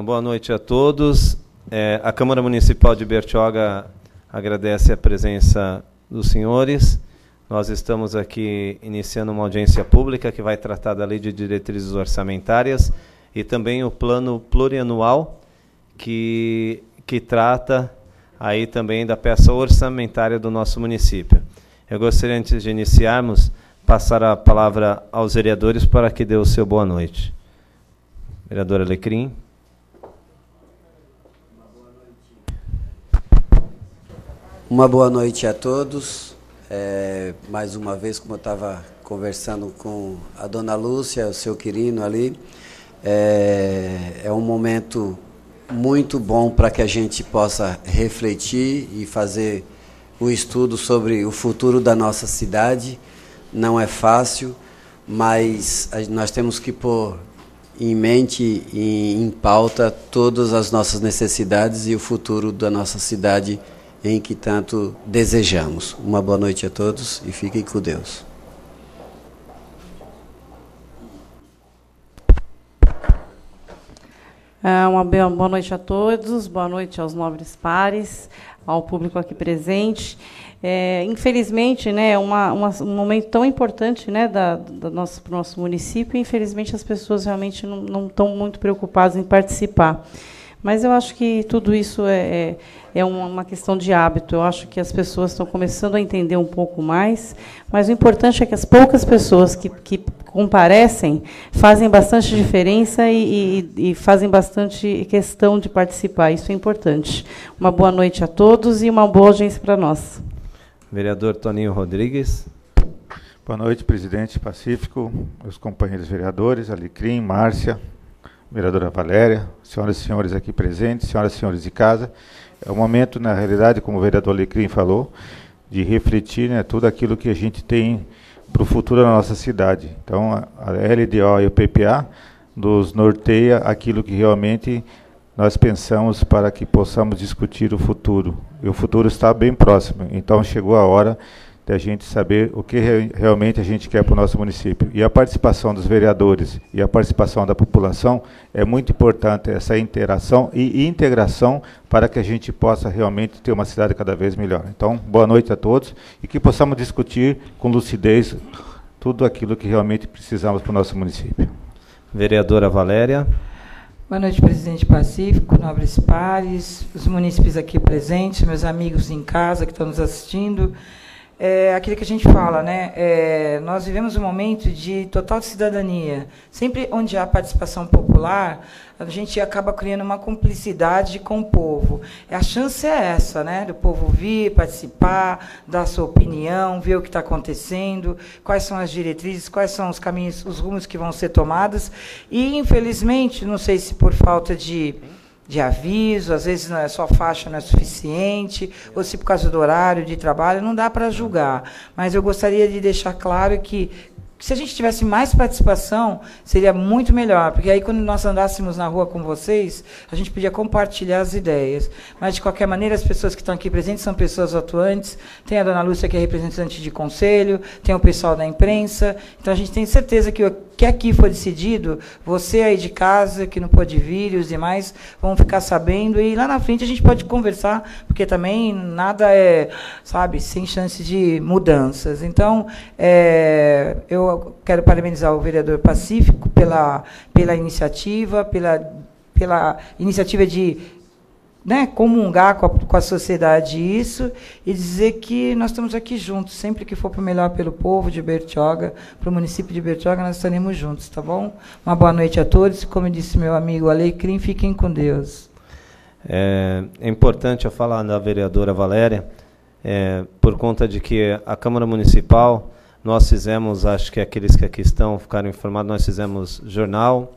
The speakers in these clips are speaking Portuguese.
Uma boa noite a todos. A Câmara Municipal de Bertioga agradece a presença dos senhores. Nós estamos aqui iniciando uma audiência pública que vai tratar da Lei de Diretrizes Orçamentárias e também o Plano Plurianual, que trata aí também da peça orçamentária do nosso município. Eu gostaria, antes de iniciarmos, passar a palavra aos vereadores para que dê o seu boa noite. Vereador Alecrim. Uma boa noite a todos. Mais uma vez, como eu estava conversando com a dona Lúcia, o seu Quirino ali, é um momento muito bom para que a gente possa refletir e fazer o estudo sobre o futuro da nossa cidade. Não é fácil, mas nós temos que pôr em mente e em pauta todas as nossas necessidades e o futuro da nossa cidade em que tanto desejamos. Uma boa noite a todos e fiquem com Deus. Uma boa noite a todos, boa noite aos nobres pares, ao público aqui presente. Infelizmente, né, um momento tão importante, né, para o nosso município, infelizmente as pessoas realmente não estão muito preocupadas em participar. Mas eu acho que tudo isso é uma questão de hábito. Eu acho que as pessoas estão começando a entender um pouco mais, mas o importante é que as poucas pessoas que comparecem fazem bastante diferença e fazem bastante questão de participar. Isso é importante. Uma boa noite a todos e uma boa audiência para nós. Vereador Toninho Rodrigues. Boa noite, presidente Pacífico, meus companheiros vereadores, Alecrim, Márcia, vereadora Valéria, senhoras e senhores aqui presentes, senhoras e senhores de casa. É um momento, na realidade, como o vereador Alecrim falou, de refletir, né, tudo aquilo que a gente tem para o futuro da nossa cidade. Então, a LDO e o PPA nos norteia aquilo que realmente nós pensamos para que possamos discutir o futuro. E o futuro está bem próximo, então chegou a hora de a gente saber o que realmente a gente quer para o nosso município. E a participação dos vereadores e a participação da população é muito importante, essa interação e integração para que a gente possa realmente ter uma cidade cada vez melhor. Então, boa noite a todos e que possamos discutir com lucidez tudo aquilo que realmente precisamos para o nosso município. Vereadora Valéria. Boa noite, presidente Pacífico, nobres pares, os munícipes aqui presentes, meus amigos em casa que estão nos assistindo. Aquilo que a gente fala, né? Nós vivemos um momento de total cidadania. Sempre onde há participação popular, a gente acaba criando uma cumplicidade com o povo. A chance é essa, né? Do povo vir, participar, dar sua opinião, ver o que está acontecendo, quais são as diretrizes, quais são os caminhos, os rumos que vão ser tomados. E, infelizmente, não sei se por falta de aviso, às vezes não é só faixa, não é suficiente, ou se por causa do horário de trabalho, não dá para julgar. Mas eu gostaria de deixar claro que se a gente tivesse mais participação, seria muito melhor, porque aí quando nós andássemos na rua com vocês, a gente podia compartilhar as ideias. Mas, de qualquer maneira, as pessoas que estão aqui presentes são pessoas atuantes, tem a dona Lúcia, que é representante de conselho, tem o pessoal da imprensa, então a gente tem certeza que o que aqui for decidido, você aí de casa, que não pode vir, e os demais vão ficar sabendo, e lá na frente a gente pode conversar, porque também nada é, sabe, sem chance de mudanças. Então, eu quero parabenizar o vereador Pacífico pela iniciativa, pela iniciativa de, né, comungar com a sociedade isso e dizer que nós estamos aqui juntos, sempre que for para o melhor pelo povo de Bertioga, para o município de Bertioga, nós estaremos juntos, tá bom? Uma boa noite a todos, como disse meu amigo Alecrim, fiquem com Deus. É importante eu falar da vereadora Valéria, por conta de que a Câmara Municipal, nós fizemos, acho que aqueles que aqui estão ficaram informados, nós fizemos jornal,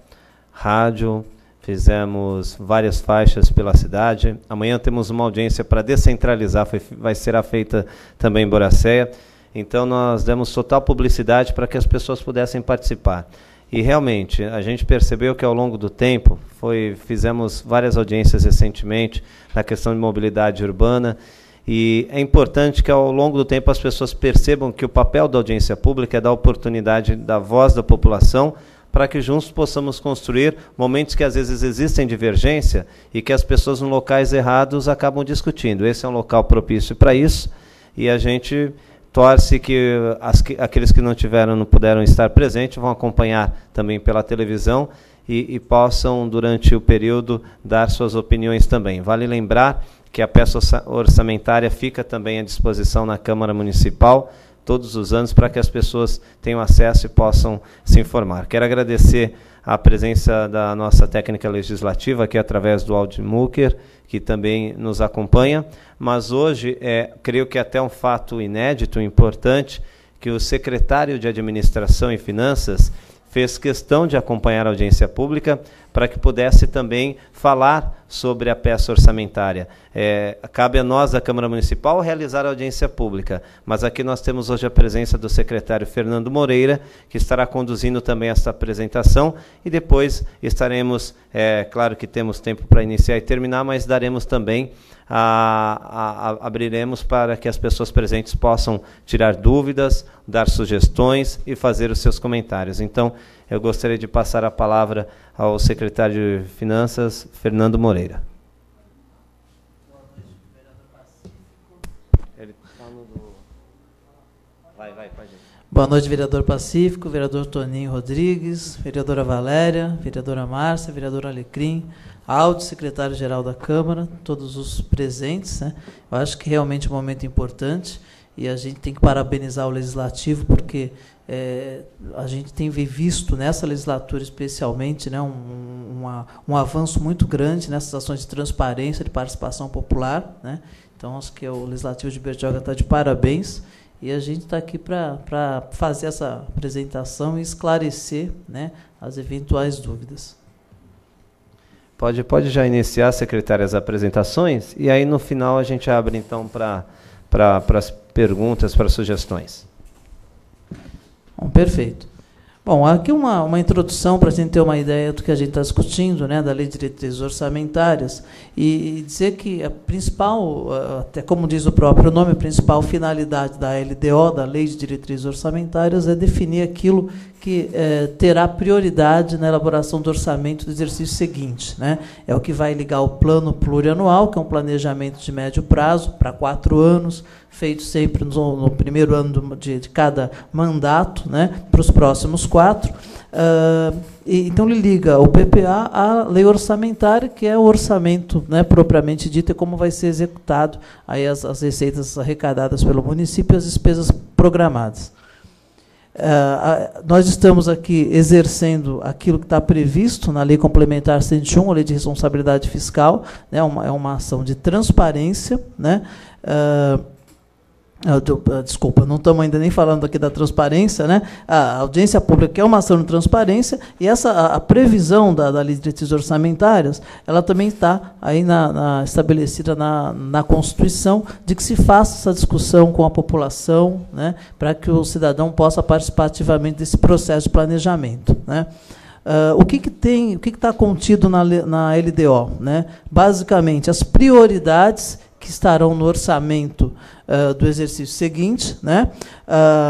rádio, fizemos várias faixas pela cidade. Amanhã temos uma audiência para descentralizar, vai ser feita também em Boracéia. Então, nós demos total publicidade para que as pessoas pudessem participar. E, realmente, a gente percebeu que, ao longo do tempo, fizemos várias audiências recentemente na questão de mobilidade urbana, e é importante que, ao longo do tempo, as pessoas percebam que o papel da audiência pública é dar oportunidade da voz da população para que juntos possamos construir momentos que às vezes existem divergência e que as pessoas em locais errados acabam discutindo. Esse é um local propício para isso, e a gente torce que aqueles que não puderam estar presentes vão acompanhar também pela televisão e possam, durante o período, dar suas opiniões também. Vale lembrar que a peça orçamentária fica também à disposição na Câmara Municipal todos os anos para que as pessoas tenham acesso e possam se informar. Quero agradecer a presença da nossa técnica legislativa, aqui através do Aldimuker, que também nos acompanha, mas hoje creio que é até um fato inédito, importante, que o secretário de Administração e Finanças fez questão de acompanhar a audiência pública para que pudesse também falar sobre a peça orçamentária. Cabe a nós, da Câmara Municipal, realizar a audiência pública, mas aqui nós temos hoje a presença do secretário Fernando Moreira, que estará conduzindo também esta apresentação, e depois estaremos, claro que temos tempo para iniciar e terminar, mas daremos também, abriremos para que as pessoas presentes possam tirar dúvidas, dar sugestões e fazer os seus comentários. Então, eu gostaria de passar a palavra ao secretário de Finanças, Fernando Moreira. Boa noite, vereador Pacífico, vereador Toninho Rodrigues, vereadora Valéria, vereadora Márcia, vereador Alecrim, Aldo, secretário-geral da Câmara, todos os presentes, né? Eu acho que realmente é um momento importante e a gente tem que parabenizar o Legislativo, porque a gente tem visto nessa legislatura especialmente, né, um avanço muito grande nessas ações de transparência, de participação popular, né? Então, acho que o Legislativo de Bertioga está de parabéns, e a gente está aqui para fazer essa apresentação e esclarecer, né, as eventuais dúvidas. Pode já iniciar, secretária, as apresentações, e aí no final a gente abre então para as perguntas, para sugestões. Bom, perfeito. Bom, aqui uma introdução para a gente ter uma ideia do que a gente está discutindo, né, da Lei de Diretrizes Orçamentárias, e dizer que a principal, até como diz o próprio nome, a principal finalidade da LDO, da Lei de Diretrizes Orçamentárias, é definir aquilo que terá prioridade na elaboração do orçamento do exercício seguinte, né? É o que vai ligar o plano plurianual, que é um planejamento de médio prazo, para 4 anos, feito sempre no primeiro ano de cada mandato, né, para os próximos 4. Então, ele liga o PPA à lei orçamentária, que é o orçamento, né, propriamente dito, e como vai ser executado aí as receitas arrecadadas pelo município e as despesas programadas. Nós estamos aqui exercendo aquilo que está previsto na Lei Complementar 101, a Lei de Responsabilidade Fiscal, né, é uma ação de transparência, né? Desculpa, não estamos ainda nem falando aqui da transparência, né? A audiência pública é uma ação de transparência, e a previsão da Lei de Diretrizes Orçamentárias, ela também está aí estabelecida na Constituição, de que se faça essa discussão com a população, né, para que o cidadão possa participar ativamente desse processo de planejamento, né? O que está contido na LDO, né? Basicamente, as prioridades que estarão no orçamento do exercício seguinte, né?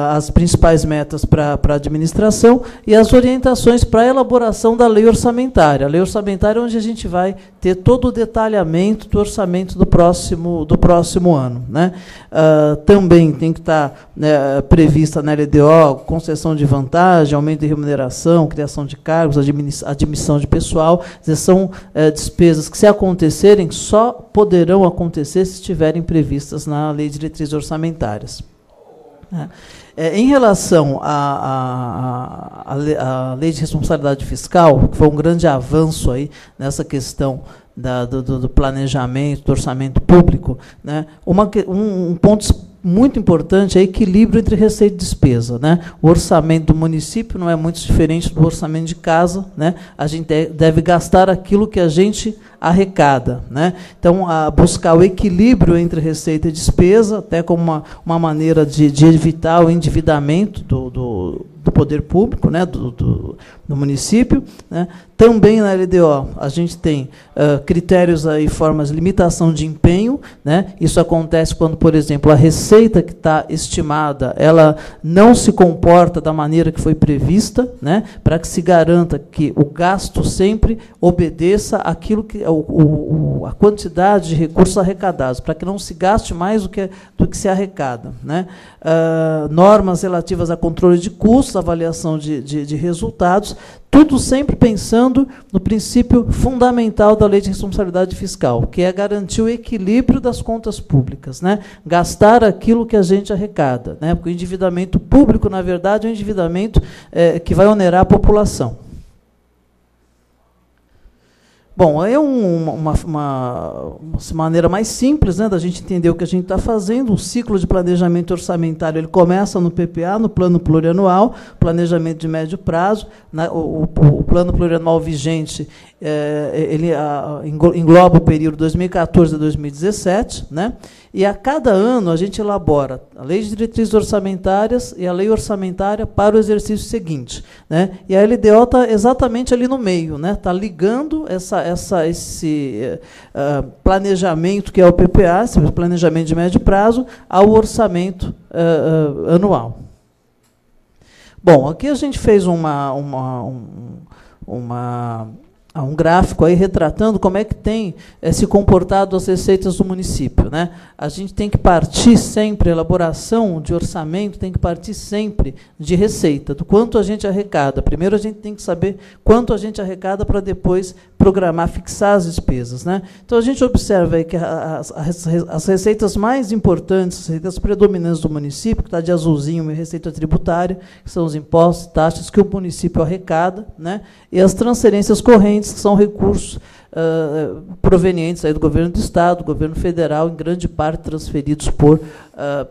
As principais metas para a administração e as orientações para a elaboração da lei orçamentária. A lei orçamentária é onde a gente vai ter todo o detalhamento do orçamento do próximo ano, né? Também tem que estar, né, prevista na LDO concessão de vantagem, aumento de remuneração, criação de cargos, admissão de pessoal. São despesas que, se acontecerem, só poderão acontecer se estiverem previstas na Lei de Diretrizes Orçamentárias. Em relação à Lei de Responsabilidade Fiscal, que foi um grande avanço aí nessa questão do planejamento, do orçamento público, né, um ponto muito importante é o equilíbrio entre receita e despesa, né? O orçamento do município não é muito diferente do orçamento de casa, né? A gente deve gastar aquilo que a gente arrecada, né? Então, buscar o equilíbrio entre receita e despesa, até como uma maneira de evitar o endividamento do poder público, né, do município, né? Também na LDO a gente tem critérios e formas de limitação de empenho, né? Isso acontece quando, por exemplo, a receita que está estimada, ela não se comporta da maneira que foi prevista, né? Para que se garanta que o gasto sempre obedeça àquilo que a quantidade de recursos arrecadados, para que não se gaste mais do que se arrecada, né? Normas relativas a controle de custos, avaliação de resultados, tudo sempre pensando no princípio fundamental da Lei de Responsabilidade Fiscal, que é garantir o equilíbrio das contas públicas, né? Gastar aquilo que a gente arrecada, né? Porque o endividamento público, na verdade, é um endividamento que vai onerar a população. Bom, é uma maneira mais simples, né, da gente entender o que a gente está fazendo. O ciclo de planejamento orçamentário ele começa no PPA, no Plano Plurianual, planejamento de médio prazo. O Plano Plurianual vigente ele engloba o período 2014 a 2017, né? E a cada ano a gente elabora a Lei de Diretrizes Orçamentárias e a Lei Orçamentária para o exercício seguinte, né? E a LDO está exatamente ali no meio, né? Está ligando esse planejamento que é o PPA, esse planejamento de médio prazo, ao orçamento anual. Bom, aqui a gente fez um gráfico aí retratando como é que tem se comportado as receitas do município, né? A gente tem que partir sempre, a elaboração de orçamento tem que partir sempre de receita, do quanto a gente arrecada. Primeiro a gente tem que saber quanto a gente arrecada para depois programar, fixar as despesas, né? Então a gente observa aí que as receitas mais importantes, as receitas predominantes do município, que está de azulzinho, a receita tributária, que são os impostos e taxas que o município arrecada, né? E as transferências correntes, que são recursos provenientes aí do governo do Estado, do governo federal, em grande parte transferidos por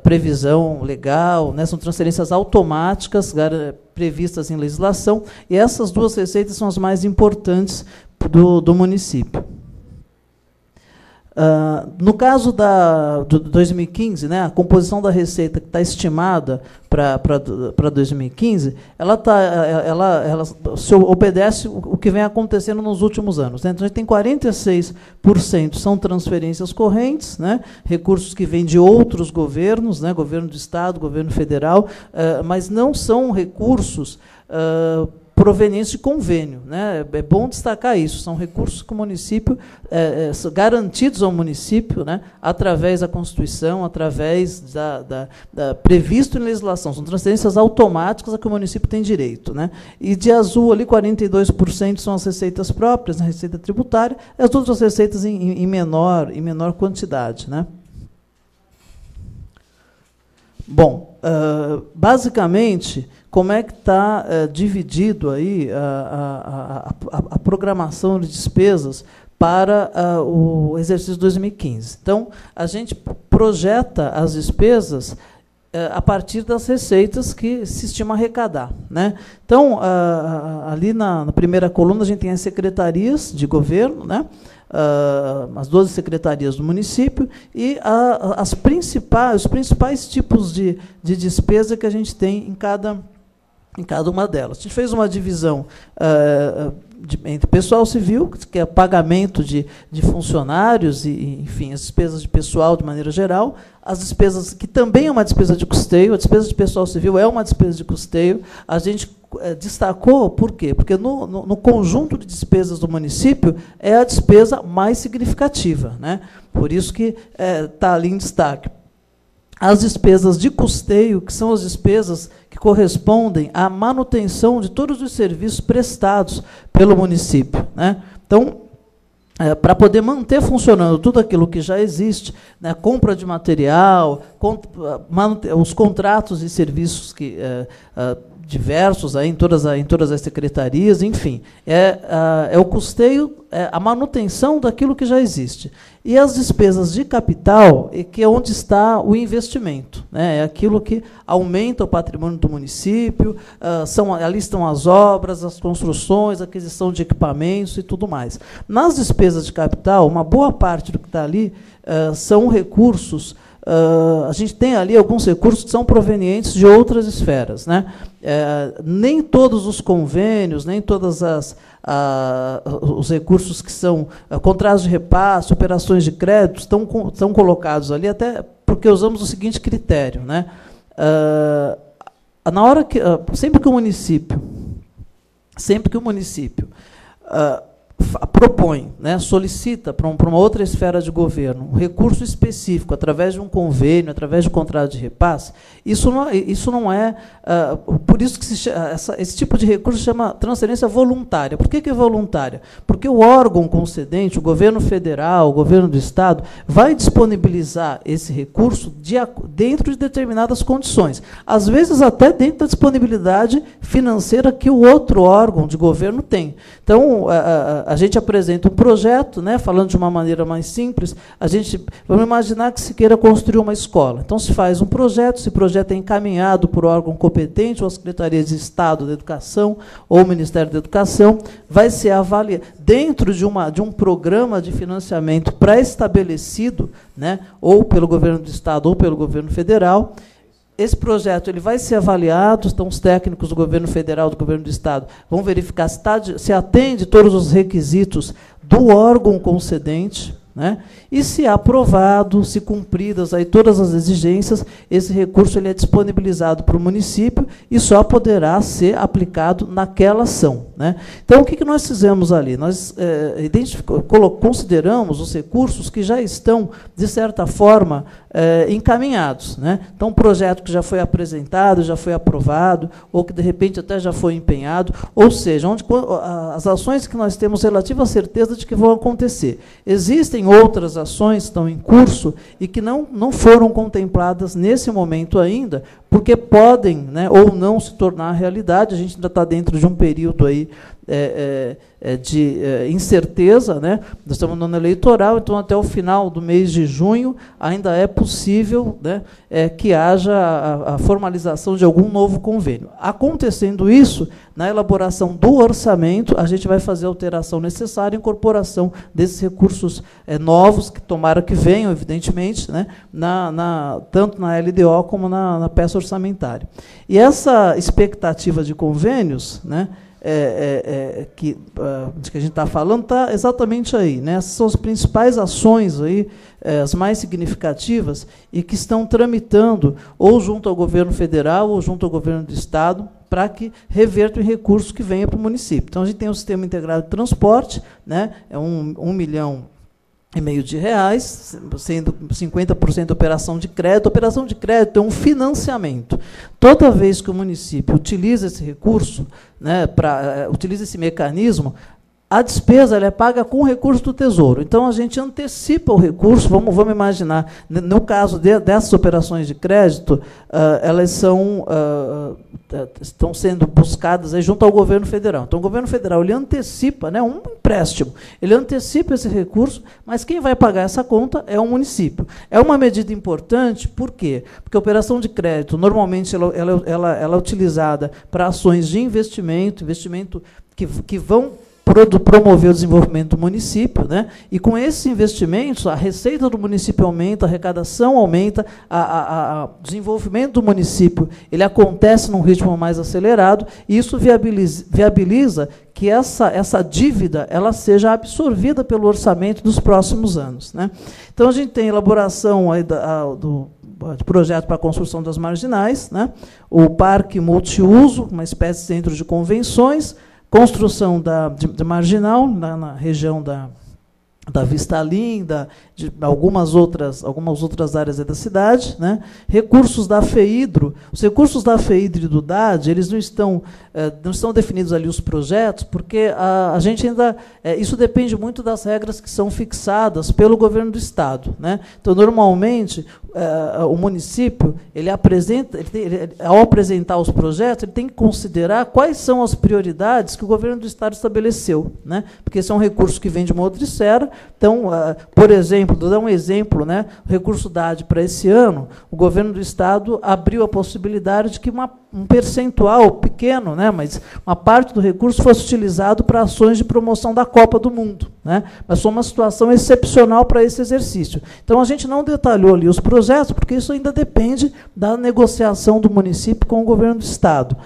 previsão legal, né? São transferências automáticas previstas em legislação, e essas duas receitas são as mais importantes do município. No caso de 2015, né, a composição da receita que está estimada para 2015, ela se obedece o que vem acontecendo nos últimos anos, né? Então, a gente tem 46% são transferências correntes, né, recursos que vêm de outros governos, né, governo do Estado, governo federal, mas não são recursos provenientes de convênio, né? É bom destacar isso. São recursos que o município garantidos ao município, né? Através da Constituição, através da previsto em legislação. São transferências automáticas a que o município tem direito, né? E de azul ali 42% são as receitas próprias, a receita tributária, e as outras receitas em menor quantidade, né? Bom, basicamente, como é que está dividido aí a programação de despesas para o exercício 2015? Então, a gente projeta as despesas a partir das receitas que se estima arrecadar, né? Então, ali na primeira coluna, a gente tem as secretarias de governo, né? As 12 secretarias do município e os principais tipos de despesa que a gente tem em cada uma delas. A gente fez uma divisão entre pessoal civil, que é pagamento de funcionários e, enfim, as despesas de pessoal de maneira geral, as despesas, que também é uma despesa de custeio, a despesa de pessoal civil é uma despesa de custeio. A gente destacou, por quê? Porque no conjunto de despesas do município é a despesa mais significativa, né? Por isso que está ali em destaque. As despesas de custeio, que são as despesas que correspondem à manutenção de todos os serviços prestados pelo município, né? Então, para poder manter funcionando tudo aquilo que já existe, né, compra de material, os contratos e serviços que diversos aí em todas as secretarias, enfim, é o custeio, a manutenção daquilo que já existe. E as despesas de capital, que é onde está o investimento, né? É aquilo que aumenta o patrimônio do município, ali estão as obras, as construções, a aquisição de equipamentos e tudo mais. Nas despesas de capital, uma boa parte do que está ali são recursos a gente tem ali alguns recursos que são provenientes de outras esferas, né? Nem todos os convênios, nem todas os recursos que são contratos de repasse, operações de crédito, estão colocados ali, até porque usamos o seguinte critério, né? Na hora que, sempre que o município propõe, né, solicita para uma outra esfera de governo um recurso específico através de um convênio, através de um contrato de repasse, isso não é por isso que esse tipo de recurso se chama transferência voluntária. Por que é voluntária? Porque o órgão concedente, o governo federal, o governo do estado, vai disponibilizar esse recurso dentro de determinadas condições, às vezes até dentro da disponibilidade financeira que o outro órgão de governo tem. Então, a gente apresenta um projeto, né, falando de uma maneira mais simples, vamos imaginar que se queira construir uma escola. Então, se faz um projeto, esse projeto é encaminhado por órgão competente, ou a Secretaria de Estado da Educação, ou o Ministério da Educação, vai ser avaliado dentro de um programa de financiamento pré-estabelecido, né, ou pelo governo do Estado ou pelo governo federal. Esse projeto ele vai ser avaliado, então os técnicos do governo federal, do governo do estado, vão verificar se atende todos os requisitos do órgão concedente, né? E se aprovado, se cumpridas aí todas as exigências, esse recurso ele é disponibilizado para o município e só poderá ser aplicado naquela ação, né? Então, o que nós fizemos ali? Nós consideramos os recursos que já estão, de certa forma, encaminhados, né? Então, um projeto que já foi apresentado, já foi aprovado, ou que, de repente, até já foi empenhado, ou seja, as ações que nós temos relativa certeza de que vão acontecer. Existem outras ações que estão em curso e que não foram contempladas nesse momento ainda, porque podem, né, ou não se tornar realidade. A gente ainda está dentro de um período aí de incerteza, né? Nós estamos no ano eleitoral, então até o final do mês de junho ainda é possível, né, que haja a formalização de algum novo convênio. Acontecendo isso, na elaboração do orçamento, a gente vai fazer a alteração necessária, incorporação desses recursos novos, que tomara que venham, evidentemente, né, tanto na LDO como na peça orçamentária. E essa expectativa de convênios, né, de que a gente está falando, está exatamente aí, né? Essas são as principais ações aí, as mais significativas, e que estão tramitando ou junto ao governo federal ou junto ao governo do estado, para que revertam em recursos que venham para o município. Então, a gente tem um sistema integrado de transporte, né? É 1,5 milhão de reais, sendo 50% operação de crédito. Operação de crédito é um financiamento. Toda vez que o município utiliza esse recurso, né, utiliza esse mecanismo, a despesa ela é paga com o recurso do Tesouro. Então, a gente antecipa o recurso. Vamos imaginar, no caso dessas operações de crédito, elas estão sendo buscadas aí junto ao governo federal. Então, o governo federal ele antecipa, né, um empréstimo, ele antecipa esse recurso, mas quem vai pagar essa conta é o município. É uma medida importante, por quê? Porque a operação de crédito, normalmente, ela é utilizada para ações de investimento que vão promover o desenvolvimento do município, né? E com esses investimentos, a receita do município aumenta, a arrecadação aumenta, o desenvolvimento do município ele acontece num ritmo mais acelerado, e isso viabiliza que essa dívida ela seja absorvida pelo orçamento dos próximos anos, né? Então, a gente tem elaboração aí de projeto para a construção das marginais, né? O parque multiuso, uma espécie de centro de convenções, construção de marginal na região da Vista Linda, de algumas outras áreas da cidade, né? Recursos da FEIDRO. Os recursos da FEIDRO e do DAD, eles não estão definidos ali os projetos, porque a gente ainda... isso depende muito das regras que são fixadas pelo governo do Estado, né? Então, normalmente, o município, ao apresentar os projetos, ele tem que considerar quais são as prioridades que o governo do Estado estabeleceu, né? Porque esse é um recurso que vem de uma outra esfera, Então, por exemplo, vou dar um exemplo, né? O recurso DAD para esse ano, o governo do Estado abriu a possibilidade de que um percentual pequeno, né, mas uma parte do recurso fosse utilizado para ações de promoção da Copa do Mundo, né? Mas foi uma situação excepcional para esse exercício. Então, a gente não detalhou ali os projetos, porque isso ainda depende da negociação do município com o governo do Estado.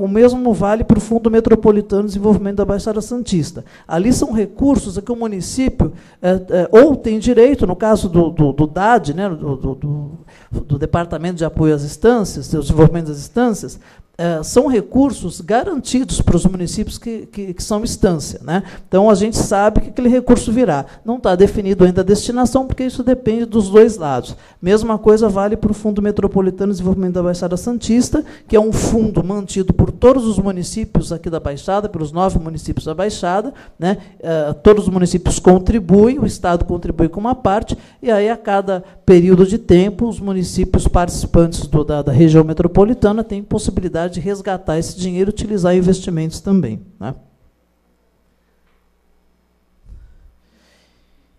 O mesmo vale para o Fundo Metropolitano de Desenvolvimento da Baixada Santista. Ali são recursos a que o município ou tem direito, no caso do DAD, né, do Departamento de Apoio às Instâncias, do Desenvolvimento das Instâncias, são recursos garantidos para os municípios que são instância, né? Então, a gente sabe que aquele recurso virá. Não está definido ainda a destinação, porque isso depende dos dois lados. Mesma coisa vale para o Fundo Metropolitano de Desenvolvimento da Baixada Santista, que é um fundo mantido por todos os municípios aqui da Baixada, pelos 9 municípios da Baixada, né? Todos os municípios contribuem, o Estado contribui com uma parte, e aí, a cada período de tempo, os municípios participantes da região metropolitana têm possibilidade de resgatar esse dinheiro e utilizar em investimentos também, né?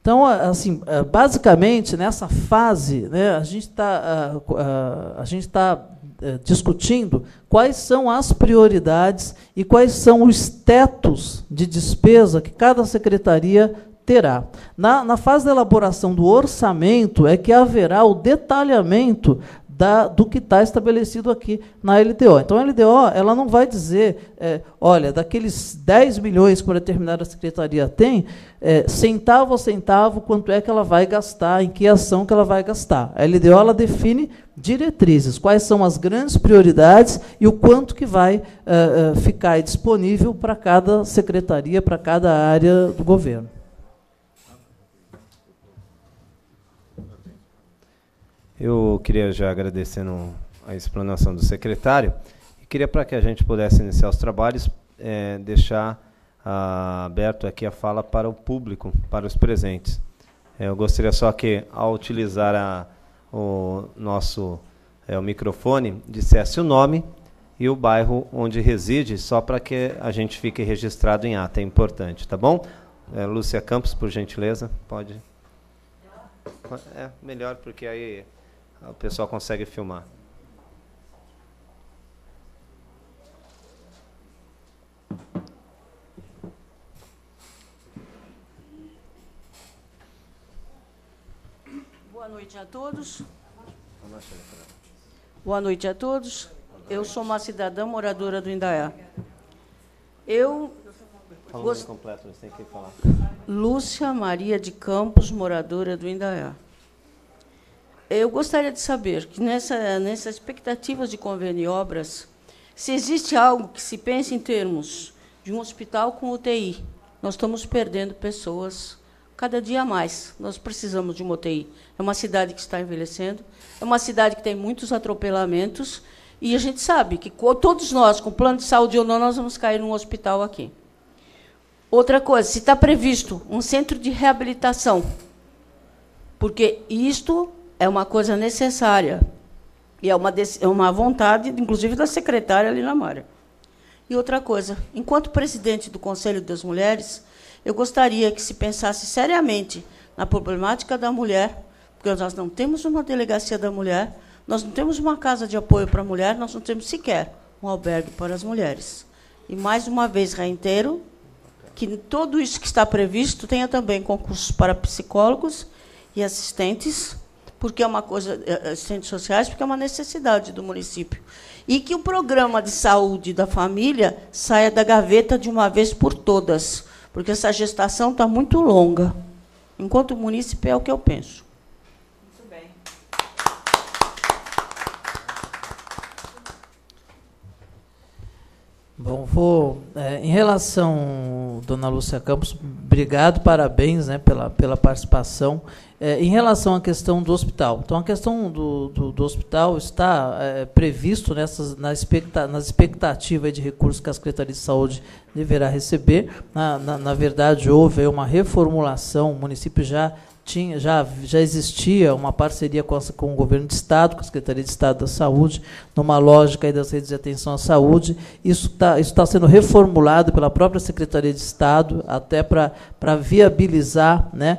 Então, assim, basicamente, nessa fase, né, a gente está discutindo quais são as prioridades e quais são os tetos de despesa que cada secretaria terá. Na fase da elaboração do orçamento é que haverá o detalhamento do que está estabelecido aqui na LDO. Então, a LDO ela não vai dizer, olha, daqueles 10 milhões que uma determinada secretaria tem, centavo a centavo, quanto é que ela vai gastar, em que ação que ela vai gastar. A LDO ela define diretrizes, quais são as grandes prioridades e o quanto que vai ficar disponível para cada secretaria, para cada área do governo. Eu queria já agradecendo a explanação do secretário e queria, para que a gente pudesse iniciar os trabalhos, deixar aberto aqui a fala para o público, para os presentes. Eu gostaria só que, ao utilizar o nosso o microfone, dissesse o nome e o bairro onde reside, só para que a gente fique registrado em ata, é importante, tá bom? Lúcia Campos, por gentileza, pode. Melhor, porque aí o pessoal consegue filmar. Boa noite a todos. Boa noite a todos. Eu sou uma cidadã moradora do Indaiá. Completo, você tem que falar. Lúcia Maria de Campos, moradora do Indaiá. Eu gostaria de saber que nessas expectativas de convênio e obras, se existe algo que se pense em termos de um hospital com UTI. Nós estamos perdendo pessoas cada dia mais. Nós precisamos de uma UTI. É uma cidade que está envelhecendo, é uma cidade que tem muitos atropelamentos, e a gente sabe que todos nós, com plano de saúde ou não, nós vamos cair num hospital aqui. Outra coisa, se está previsto um centro de reabilitação, porque isto é uma coisa necessária, e é uma vontade, inclusive, da secretária Lina Mara. E outra coisa, enquanto presidente do Conselho das Mulheres, eu gostaria que se pensasse seriamente na problemática da mulher, porque nós não temos uma delegacia da mulher, nós não temos uma casa de apoio para a mulher, nós não temos sequer um albergue para as mulheres. E, mais uma vez, reitero que tudo isso que está previsto tenha também concursos para psicólogos e assistentes, porque é uma coisa, assistentes sociais, porque é uma necessidade do município. E que o programa de saúde da família saia da gaveta de uma vez por todas, porque essa gestação está muito longa. Enquanto munícipe, é o que eu penso. Muito bem. Bom, em relação, dona Lúcia Campos, obrigado, parabéns, né, pela participação. Em relação à questão do hospital, então a questão do hospital está previsto nas expectativas de recursos que a Secretaria de Saúde deverá receber. Na verdade, houve uma reformulação, o município já já existia uma parceria com o Governo de Estado, com a Secretaria de Estado da Saúde, numa lógica aí das redes de atenção à saúde. Isso tá sendo reformulado pela própria Secretaria de Estado, até para viabilizar, né,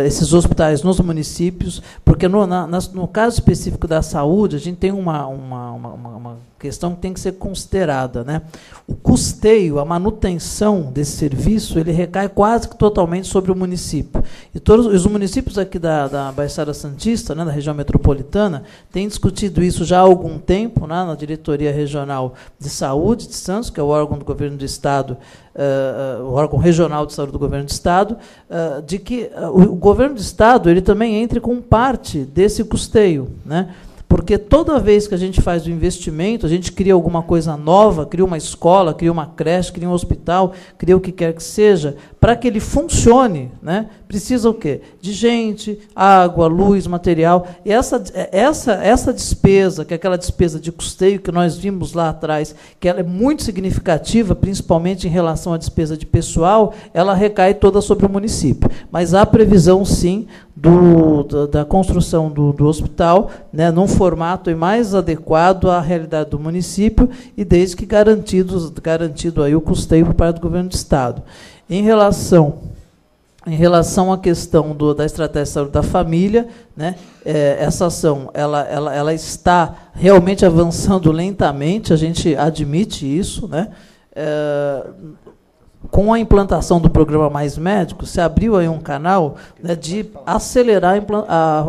esses hospitais nos municípios, porque no caso específico da saúde, a gente tem uma questão que tem que ser considerada, né? O custeio, a manutenção desse serviço, ele recai quase que totalmente sobre o município. E todos os municípios aqui da Baixada Santista, né, da região metropolitana, têm discutido isso já há algum tempo, né, na Diretoria Regional de Saúde de Santos, que é o órgão do Governo do Estado, o órgão regional de saúde do Governo do Estado, de que o Governo do Estado ele também entre com parte desse custeio, né? Porque toda vez que a gente faz o investimento, a gente cria alguma coisa nova, cria uma escola, cria uma creche, cria um hospital, cria o que quer que seja, para que ele funcione, né, precisa o quê? De gente, água, luz, material. E essa despesa, que é aquela despesa de custeio que nós vimos lá atrás, que ela é muito significativa, principalmente em relação à despesa de pessoal, ela recai toda sobre o município. Mas há previsão, sim, da construção do hospital, né, num formato mais adequado à realidade do município e desde que garantido aí o custeio por parte do Governo do Estado. Em relação à questão da estratégia de saúde da família, né, essa ação ela está realmente avançando lentamente, a gente admite isso, né? Com a implantação do programa Mais Médicos, se abriu aí um canal, né, de acelerar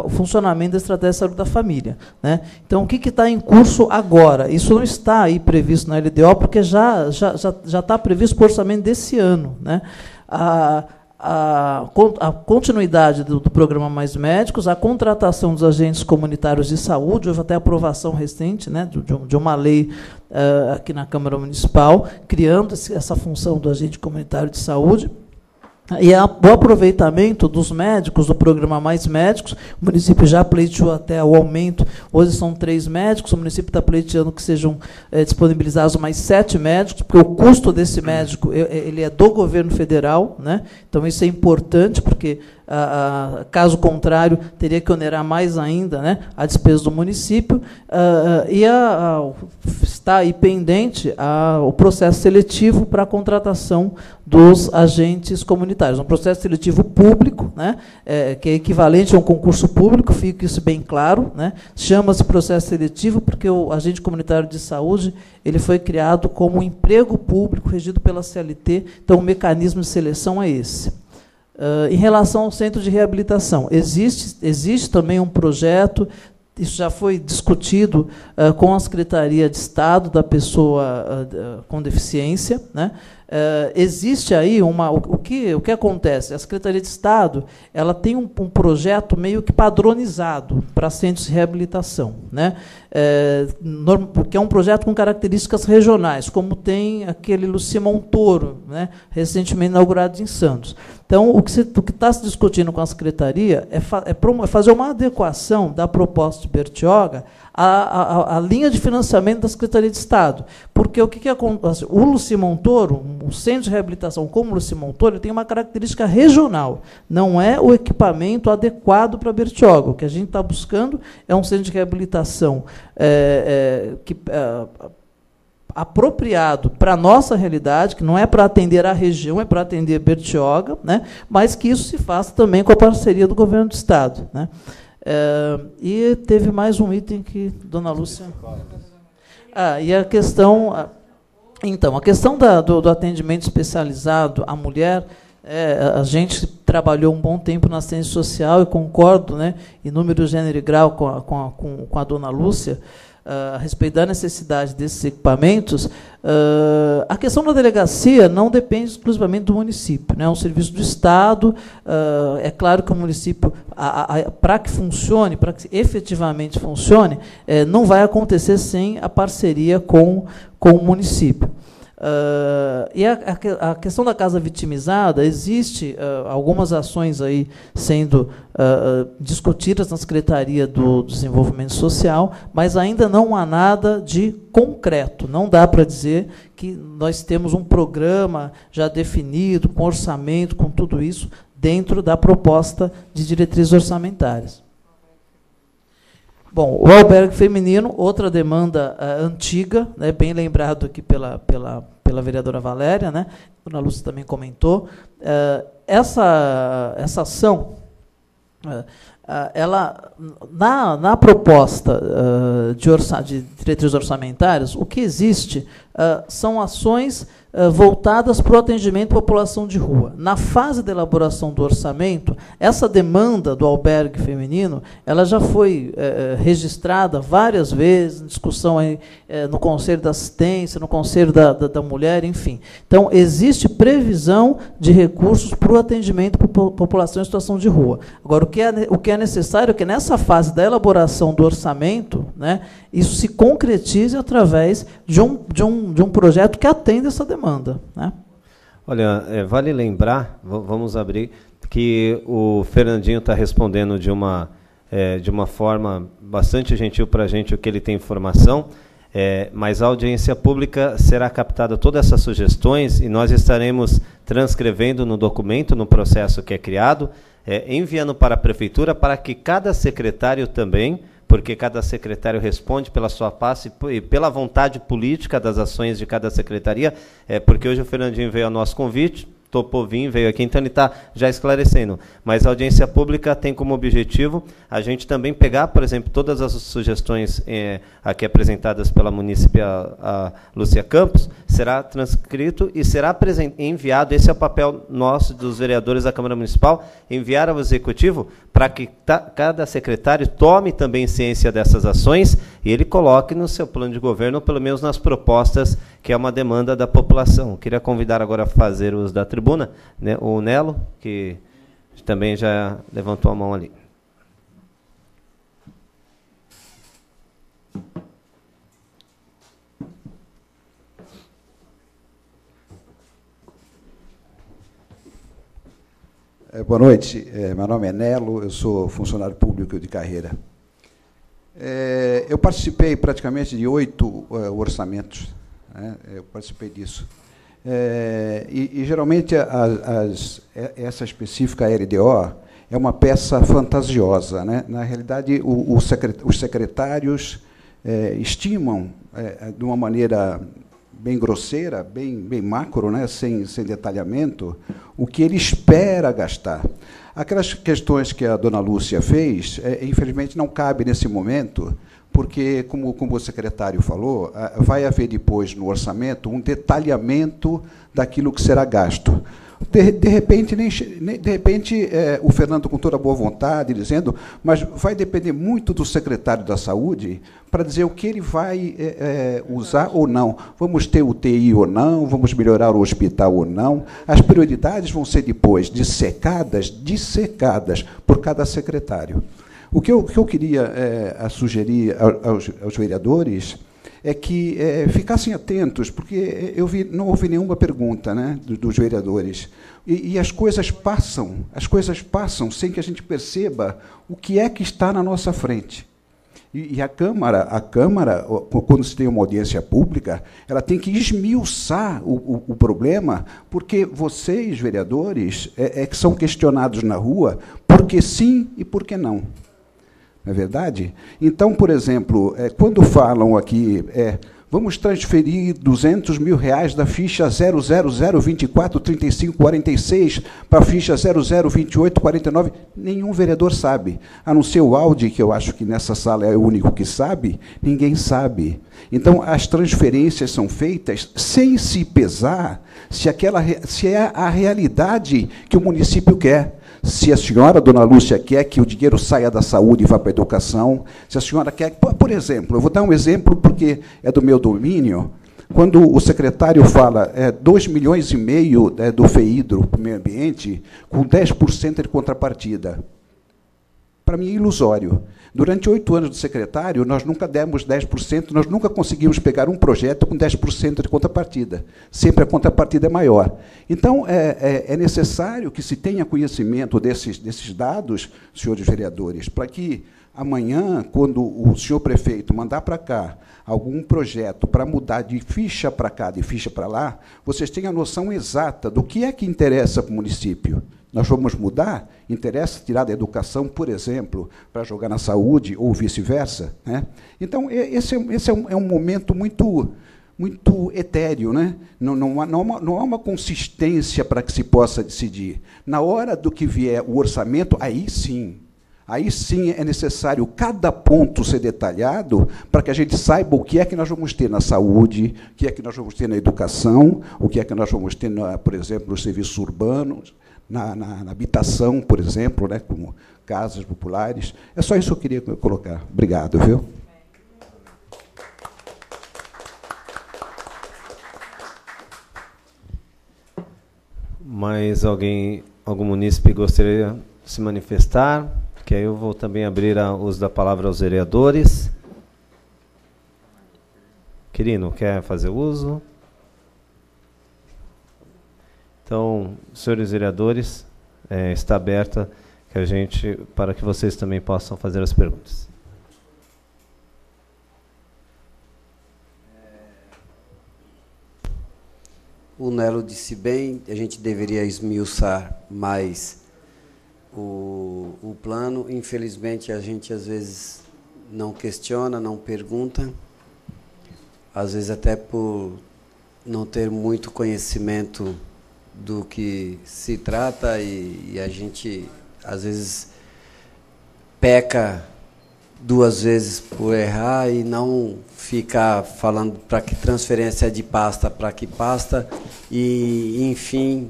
o funcionamento da estratégia de saúde da família, né? Então, o que está em curso agora? Isso não está aí previsto na LDO, porque já está previsto para o orçamento desse ano, né? A continuidade do programa Mais Médicos, a contratação dos agentes comunitários de saúde, houve até aprovação recente, né, de uma lei aqui na Câmara Municipal, criando essa função do agente comunitário de saúde, e o aproveitamento dos médicos do programa Mais Médicos. O município já pleiteou até o aumento, hoje são 3 médicos, o município está pleiteando que sejam disponibilizados mais 7 médicos, porque o custo desse médico ele é do governo federal, né? Então isso é importante, porque caso contrário, teria que onerar mais ainda, né, a despesa do município, e está aí pendente o processo seletivo para a contratação dos agentes comunitários. Um processo seletivo público, né, que é equivalente a um concurso público, fica isso bem claro, né? Chama-se processo seletivo porque o agente comunitário de saúde ele foi criado como um emprego público regido pela CLT, então o mecanismo de seleção é esse. Em relação ao centro de reabilitação, existe também um projeto, isso já foi discutido com a Secretaria de Estado da Pessoa com Deficiência, né? Existe aí o que acontece? A Secretaria de Estado ela tem um projeto meio que padronizado para centros de reabilitação, né? Porque é um projeto com características regionais, como tem aquele Luci Montoro, né, recentemente inaugurado em Santos. Então, o que está se discutindo com a Secretaria é fazer uma adequação da proposta de Bertioga à linha de financiamento da Secretaria de Estado. Porque o que acontece? O Luci Montoro, o centro de reabilitação como o Luci Montoro, ele tem uma característica regional, não é o equipamento adequado para Bertioga. O que a gente está buscando é um centro de reabilitação apropriado para a nossa realidade, que não é para atender a região, é para atender Bertioga, né, mas que isso se faça também com a parceria do Governo do Estado, né. E teve mais um item que Dona Lúcia... e a questão... Então, a questão do atendimento especializado à mulher, a gente trabalhou um bom tempo na assistência social e concordo, né, em número, gênero e grau com a Dona Lúcia, a respeito da necessidade desses equipamentos. A questão da delegacia não depende exclusivamente do município, né? É um serviço do Estado. É claro que o município, para que funcione, para que efetivamente funcione, não vai acontecer sem a parceria com o município. E a questão da casa vitimizada, existe algumas ações aí sendo discutidas na Secretaria do Desenvolvimento Social, mas ainda não há nada de concreto. Não dá para dizer que nós temos um programa já definido, com orçamento, com tudo isso, dentro da proposta de diretrizes orçamentárias. Bom, o albergue feminino, outra demanda antiga, né, bem lembrado aqui pela vereadora Valéria, né, a Dona Lúcia também comentou. Essa ação, ela, na proposta de diretrizes orçamentárias, o que existe são ações voltadas para o atendimento à população de rua. Na fase de elaboração do orçamento, essa demanda do albergue feminino, ela já foi registrada várias vezes, em discussão aí, no Conselho da Assistência, no Conselho da Mulher, enfim. Então, existe previsão de recursos para o atendimento à população em situação de rua. Agora, o que é necessário é que, nessa fase da elaboração do orçamento, né, isso se concretize através de um projeto que atenda essa demanda. Né? Olha, vale lembrar, vamos abrir, que o Fernandinho está respondendo de uma forma bastante gentil para a gente o que ele tem informação, mas a audiência pública será captada todas essas sugestões e nós estaremos transcrevendo no documento, no processo que é criado, enviando para a Prefeitura para que cada secretário também, porque cada secretário responde pela sua passe e pela vontade política das ações de cada secretaria, porque hoje o Fernandinho veio ao nosso convite, topou vir, veio aqui, então ele está já esclarecendo. Mas a audiência pública tem como objetivo a gente também pegar, por exemplo, todas as sugestões aqui apresentadas pela munícipe a Lúcia Campos, será transcrito e será enviado, esse é o papel nosso dos vereadores da Câmara Municipal, enviar ao Executivo para que cada secretário tome também ciência dessas ações e ele coloque no seu plano de governo, ou pelo menos nas propostas, que é uma demanda da população. Queria convidar agora a fazer uso da tribuna, né, o Nelo, que também já levantou a mão ali. Boa noite, meu nome é Nelo, eu sou funcionário público de carreira. Eu participei praticamente de 8 orçamentos, né? Eu participei disso. E geralmente, essa específica LDO é uma peça fantasiosa, né? Na realidade, os secretários estimam, de uma maneira bem grosseira, bem macro, né? sem detalhamento, o que ele espera gastar. Aquelas questões que a dona Lúcia fez, infelizmente, não cabe nesse momento, porque, como o secretário falou, vai haver depois, no orçamento, um detalhamento daquilo que será gasto. De repente, o Fernando, com toda a boa vontade, dizendo, mas vai depender muito do secretário da Saúde para dizer o que ele vai usar ou não. Vamos ter UTI ou não, vamos melhorar o hospital ou não. As prioridades vão ser depois dissecadas por cada secretário. O que eu queria sugerir aos vereadores é que ficassem atentos, porque não houve nenhuma pergunta, né, dos vereadores. E as coisas passam sem que a gente perceba o que é que está na nossa frente. E a Câmara, quando se tem uma audiência pública, ela tem que esmiuçar o problema, porque vocês, vereadores, que são questionados na rua por que sim e por que não. Não é verdade? Então, por exemplo, quando falam aqui, vamos transferir R$200 mil da ficha 000243546 para a ficha 002849, nenhum vereador sabe. A não ser o Aldi, que eu acho que nessa sala é o único que sabe, ninguém sabe. Então, as transferências são feitas sem se pesar se é a realidade que o município quer. Se a senhora, dona Lúcia, quer que o dinheiro saia da saúde e vá para a educação, se a senhora quer... Por exemplo, eu vou dar um exemplo porque é do meu domínio. Quando o secretário fala 2,5 milhões do FEIDRO para o meio ambiente, com 10% de contrapartida. Para mim é ilusório. Durante 8 anos de secretário, nós nunca demos 10%, nós nunca conseguimos pegar um projeto com 10% de contrapartida. Sempre a contrapartida é maior. Então, é necessário que se tenha conhecimento desses dados, senhores vereadores, para que amanhã, quando o senhor prefeito mandar para cá algum projeto para mudar de ficha para cá, de ficha para lá, vocês tenham a noção exata do que é que interessa para o município. Nós vamos mudar? Interessa tirar da educação, por exemplo, para jogar na saúde ou vice-versa, né? Então, esse é um momento muito etéreo, né? Não há uma consistência para que se possa decidir. Na hora do que vier o orçamento, aí sim é necessário cada ponto ser detalhado para que a gente saiba o que é que nós vamos ter na saúde, o que é que nós vamos ter na educação, o que é que nós vamos ter, por exemplo, nos serviços urbanos, na habitação, por exemplo, né, como casas populares. É só isso que eu queria colocar. Obrigado, viu? Mais alguém, algum munícipe gostaria de se manifestar? Que aí eu vou também abrir o uso da palavra aos vereadores. Quirino, quer fazer uso? Então, senhores vereadores, está aberta para que vocês também possam fazer as perguntas. O Nelo disse bem, a gente deveria esmiuçar mais o plano. Infelizmente, a gente, às vezes, não questiona, não pergunta, às vezes até por não ter muito conhecimento do que se trata, e a gente, às vezes, peca 2 vezes por errar e não ficar falando para que transferência de pasta para que pasta, e, enfim,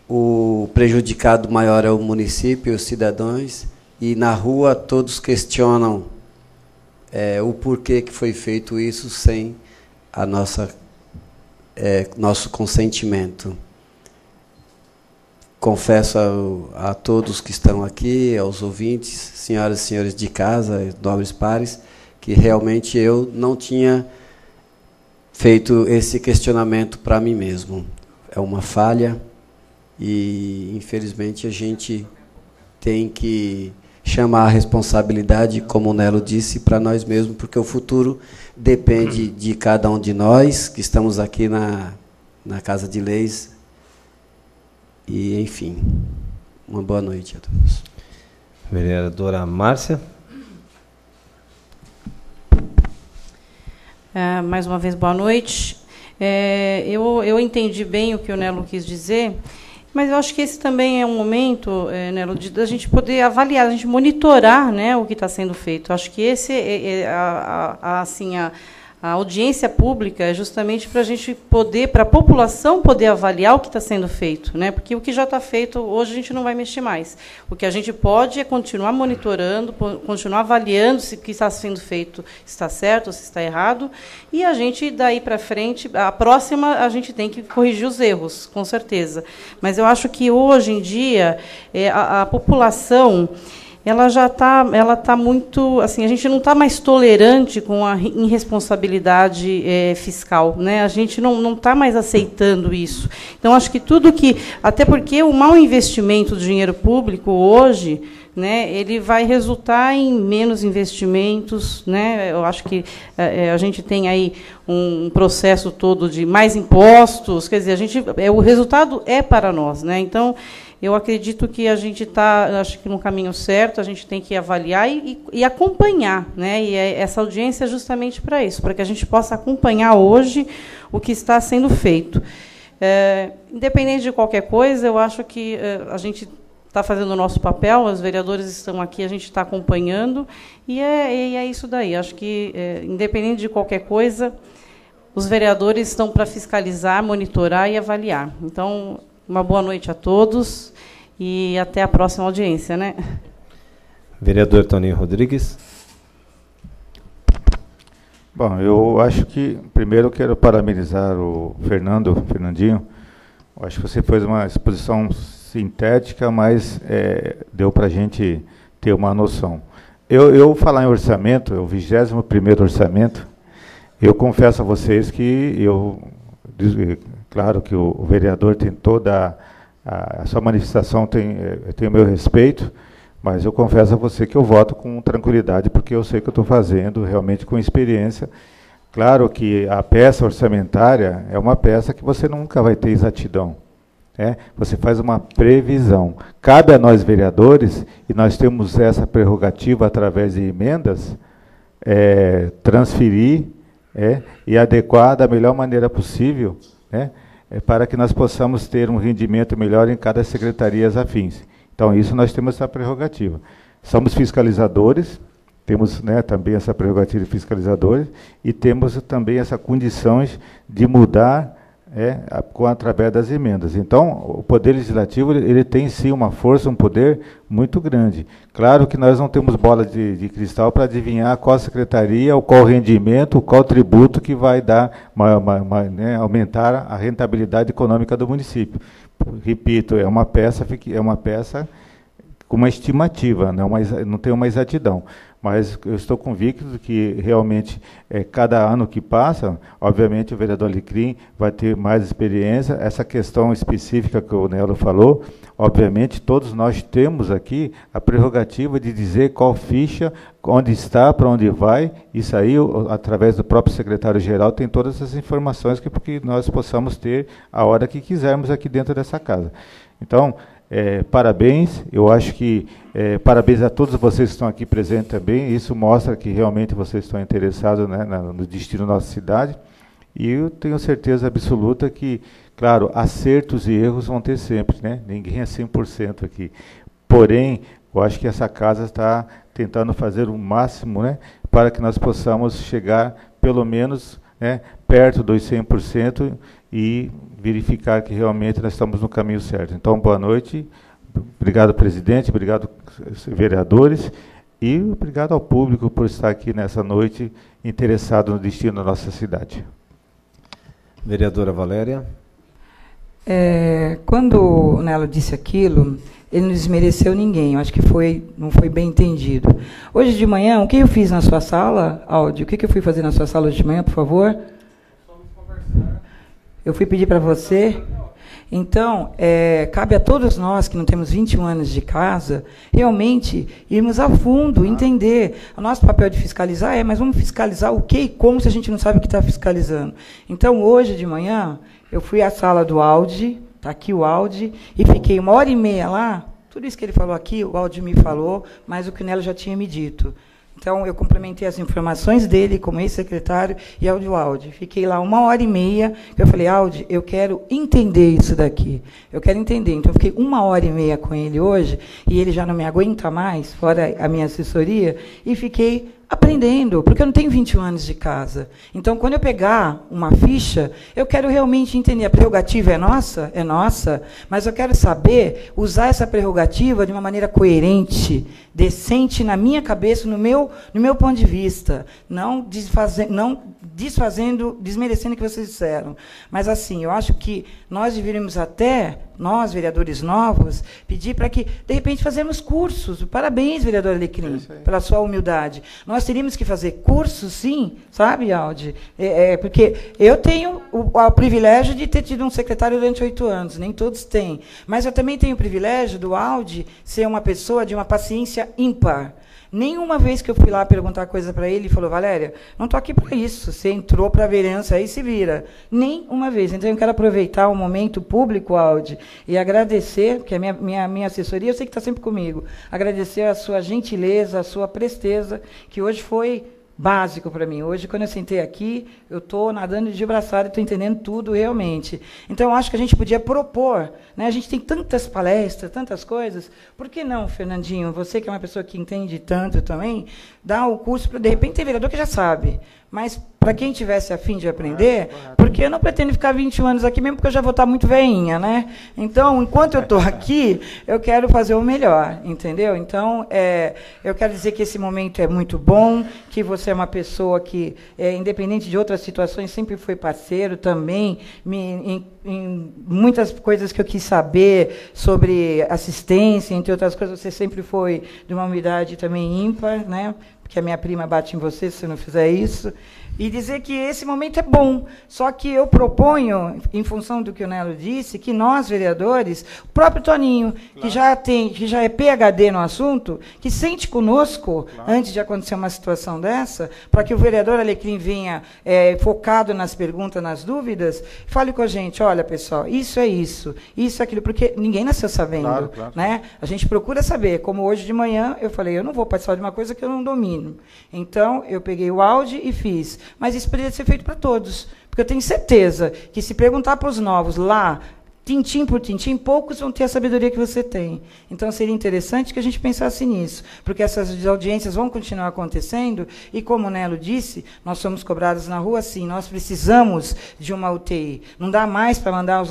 o prejudicado maior é o município, os cidadãos, e na rua todos questionam o porquê que foi feito isso sem a nosso consentimento. Confesso a todos que estão aqui, aos ouvintes, senhoras e senhores de casa, nobres pares, que realmente eu não tinha feito esse questionamento para mim mesmo. É uma falha e, infelizmente, a gente tem que chamar a responsabilidade, como o Nelo disse, para nós mesmos, porque o futuro depende de cada um de nós, que estamos aqui na Casa de Leis. E, enfim, uma boa noite a todos. Vereadora Márcia. Mais uma vez, boa noite. Eu entendi bem o que o Nelo quis dizer, mas eu acho que esse também é um momento, Nelo, da gente poder avaliar, a gente monitorar, né, o que está sendo feito. Eu acho que esse a audiência pública é justamente para a gente poder, para a população poder avaliar o que está sendo feito, né? Porque o que já está feito hoje a gente não vai mexer mais. O que a gente pode é continuar monitorando, continuar avaliando se o que está sendo feito está certo ou se está errado, e a gente, daí para frente, a próxima, a gente tem que corrigir os erros, com certeza. Mas eu acho que hoje em dia a população, ela tá muito, assim, a gente não está mais tolerante com a irresponsabilidade fiscal, né? A gente não está mais aceitando isso. Então, acho que tudo que, até porque o mau investimento do dinheiro público hoje, né, ele vai resultar em menos investimentos, né? Eu acho que a gente tem aí um processo todo de mais impostos, quer dizer, o resultado é para nós, né? Então, eu acredito que a gente está, acho que no caminho certo, a gente tem que avaliar e acompanhar, né? E essa audiência é justamente para isso, para que a gente possa acompanhar hoje o que está sendo feito. Independente de qualquer coisa, eu acho que a gente está fazendo o nosso papel, os vereadores estão aqui, a gente está acompanhando, e é isso daí. Acho que, independente de qualquer coisa, os vereadores estão para fiscalizar, monitorar e avaliar. Então, uma boa noite a todos e até a próxima audiência, né? Vereador Toninho Rodrigues. Bom, eu acho que, primeiro, eu quero parabenizar o Fernandinho. Eu acho que você fez uma exposição sintética, mas deu para a gente ter uma noção. Eu falar em orçamento, é o 21º orçamento, eu confesso a vocês que claro que o vereador tem toda a sua manifestação, tem o meu respeito, mas eu confesso a você que eu voto com tranquilidade, porque eu sei que eu estou fazendo realmente com experiência. Claro que a peça orçamentária é uma peça que você nunca vai ter exatidão. Você faz uma previsão. Cabe a nós, vereadores, e nós temos essa prerrogativa através de emendas, transferir e adequar da melhor maneira possível, para que nós possamos ter um rendimento melhor em cada secretaria afins. Então, isso nós temos essa prerrogativa. Somos fiscalizadores, temos também essa prerrogativa de fiscalizadores, e temos também essa condições de mudar através das emendas. Então, o Poder Legislativo ele tem, sim, uma força, um poder muito grande. Claro que nós não temos bola de cristal para adivinhar qual secretaria, qual rendimento, qual tributo que vai dar, aumentar a rentabilidade econômica do município. Repito, é uma peça com uma estimativa, não tem uma exatidão. Mas eu estou convicto que, realmente, cada ano que passa, obviamente, o vereador Alecrim vai ter mais experiência. Essa questão específica que o Nelo falou, obviamente, todos nós temos aqui a prerrogativa de dizer qual ficha, onde está, para onde vai. Isso aí, através do próprio secretário-geral, tem todas essas informações que nós possamos ter a hora que quisermos aqui dentro dessa casa. Então, parabéns, eu acho que parabéns a todos vocês que estão aqui presentes também, isso mostra que realmente vocês estão interessados no destino da nossa cidade, e eu tenho certeza absoluta que, claro, acertos e erros vão ter sempre, ninguém é 100% aqui, porém, eu acho que essa casa está tentando fazer o máximo, para que nós possamos chegar, pelo menos, perto dos 100%, e verificar que realmente nós estamos no caminho certo. Então, boa noite, obrigado, presidente, obrigado, vereadores, e obrigado ao público por estar aqui nessa noite interessado no destino da nossa cidade. Vereadora Valéria. Quando o Nelo disse aquilo, ele não desmereceu ninguém, eu acho que não foi bem entendido. Hoje de manhã, o que eu fiz na sua sala, Aldi? O que eu fui fazer na sua sala hoje de manhã, por favor? Eu fui pedir para você. Então, cabe a todos nós que não temos 21 anos de casa, realmente irmos a fundo, entender. O nosso papel de fiscalizar mas vamos fiscalizar o que e como se a gente não sabe o que está fiscalizando. Então, hoje de manhã, eu fui à sala do Aldi, está aqui o Aldi, e fiquei 1h30 lá. Tudo isso que ele falou aqui, o Aldi me falou, mas o que o Nelo já tinha me dito. Então, eu complementei as informações dele como ex-secretário e Aldi. Fiquei lá 1h30, eu falei, Aldi, eu quero entender isso daqui. Eu quero entender. Então, eu fiquei 1h30 com ele hoje, e ele já não me aguenta mais, fora a minha assessoria, e fiquei aprendendo, porque eu não tenho 21 anos de casa. Então, quando eu pegar uma ficha, eu quero realmente entender. A prerrogativa é nossa, mas eu quero saber usar essa prerrogativa de uma maneira coerente, decente na minha cabeça, no meu ponto de vista, não desmerecendo o que vocês disseram. Mas, assim, eu acho que nós deveríamos até, nós, vereadores novos, pedir para que, de repente, fazemos cursos. Parabéns, vereador Alecrim, pela sua humildade. Nós teríamos que fazer cursos, sim, sabe, Aldi? Porque eu tenho o privilégio de ter tido um secretário durante 8 anos, nem todos têm. Mas eu também tenho o privilégio do Aldi ser uma pessoa de uma paciência ímpar. Nenhuma vez que eu fui lá perguntar coisa para ele, ele falou, Valéria, não estou aqui para isso, você entrou para a vereança, aí se vira. Nem uma vez. Então, eu quero aproveitar o momento público, Aldi, e agradecer, porque a minha assessoria, eu sei que está sempre comigo, agradecer a sua gentileza, a sua presteza, que hoje foi básico para mim. Hoje, quando eu sentei aqui, eu estou nadando de braçada e estou entendendo tudo realmente. Então, eu acho que a gente podia propor, a gente tem tantas palestras, tantas coisas, por que não, Fernandinho, você que é uma pessoa que entende tanto também, dá o curso para, de repente, tem vereador que já sabe, mas para quem tivesse a fim de aprender, porque eu não pretendo ficar 21 anos aqui mesmo, porque eu já vou estar muito velhinha, Então, enquanto eu estou aqui, eu quero fazer o melhor, entendeu? Então, eu quero dizer que esse momento é muito bom, que você é uma pessoa que, independente de outras situações, sempre foi parceiro também, em muitas coisas que eu quis saber sobre assistência, entre outras coisas, você sempre foi de uma humildade também ímpar, porque a minha prima bate em você se você não fizer isso, e dizer que esse momento é bom. Só que eu proponho, em função do que o Nelo disse, que nós, vereadores, o próprio Toninho, claro, que já é PhD no assunto, que sente conosco, claro, antes de acontecer uma situação dessa, para que o vereador Alecrim venha focado nas perguntas, nas dúvidas, fale com a gente, olha, pessoal, isso é aquilo, porque ninguém nasceu sabendo. Claro, claro. Né? A gente procura saber, como hoje de manhã, eu falei, eu não vou participar de uma coisa que eu não domino. Então, eu peguei o áudio e fiz. Mas isso poderia ser feito para todos, porque eu tenho certeza que se perguntar para os novos lá, tintim por tintim, poucos vão ter a sabedoria que você tem. Então, seria interessante que a gente pensasse nisso, porque essas audiências vão continuar acontecendo, e como o Nelo disse, nós somos cobrados na rua, sim, nós precisamos de uma UTI. Não dá mais para mandar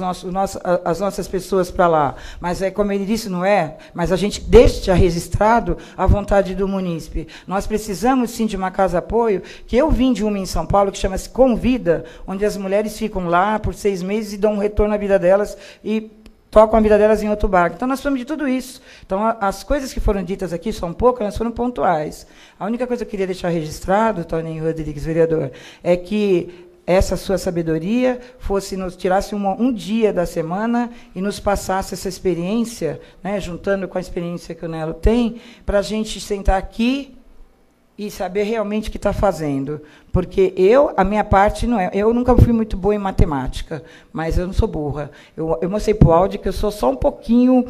as nossas pessoas para lá. Mas, como ele disse, não é, mas a gente deixa registrado a vontade do munícipe. Nós precisamos, sim, de uma casa-apoio, que eu vim de uma em São Paulo, que chama-se Convida, onde as mulheres ficam lá por 6 meses e dão um retorno à vida delas, e tocam a vida delas em outro barco. Então, nós falamos de tudo isso. Então, as coisas que foram ditas aqui são poucas, mas foram pontuais. A única coisa que eu queria deixar registrado, Toninho Rodrigues, vereador, é que essa sua sabedoria nos tirasse um dia da semana e nos passasse essa experiência, né, juntando com a experiência que o Nelo tem, para a gente sentar aqui e saber realmente o que está fazendo. Porque a minha parte não é... Eu nunca fui muito boa em matemática, mas eu não sou burra. Eu mostrei para o Aldi que eu sou só um pouquinho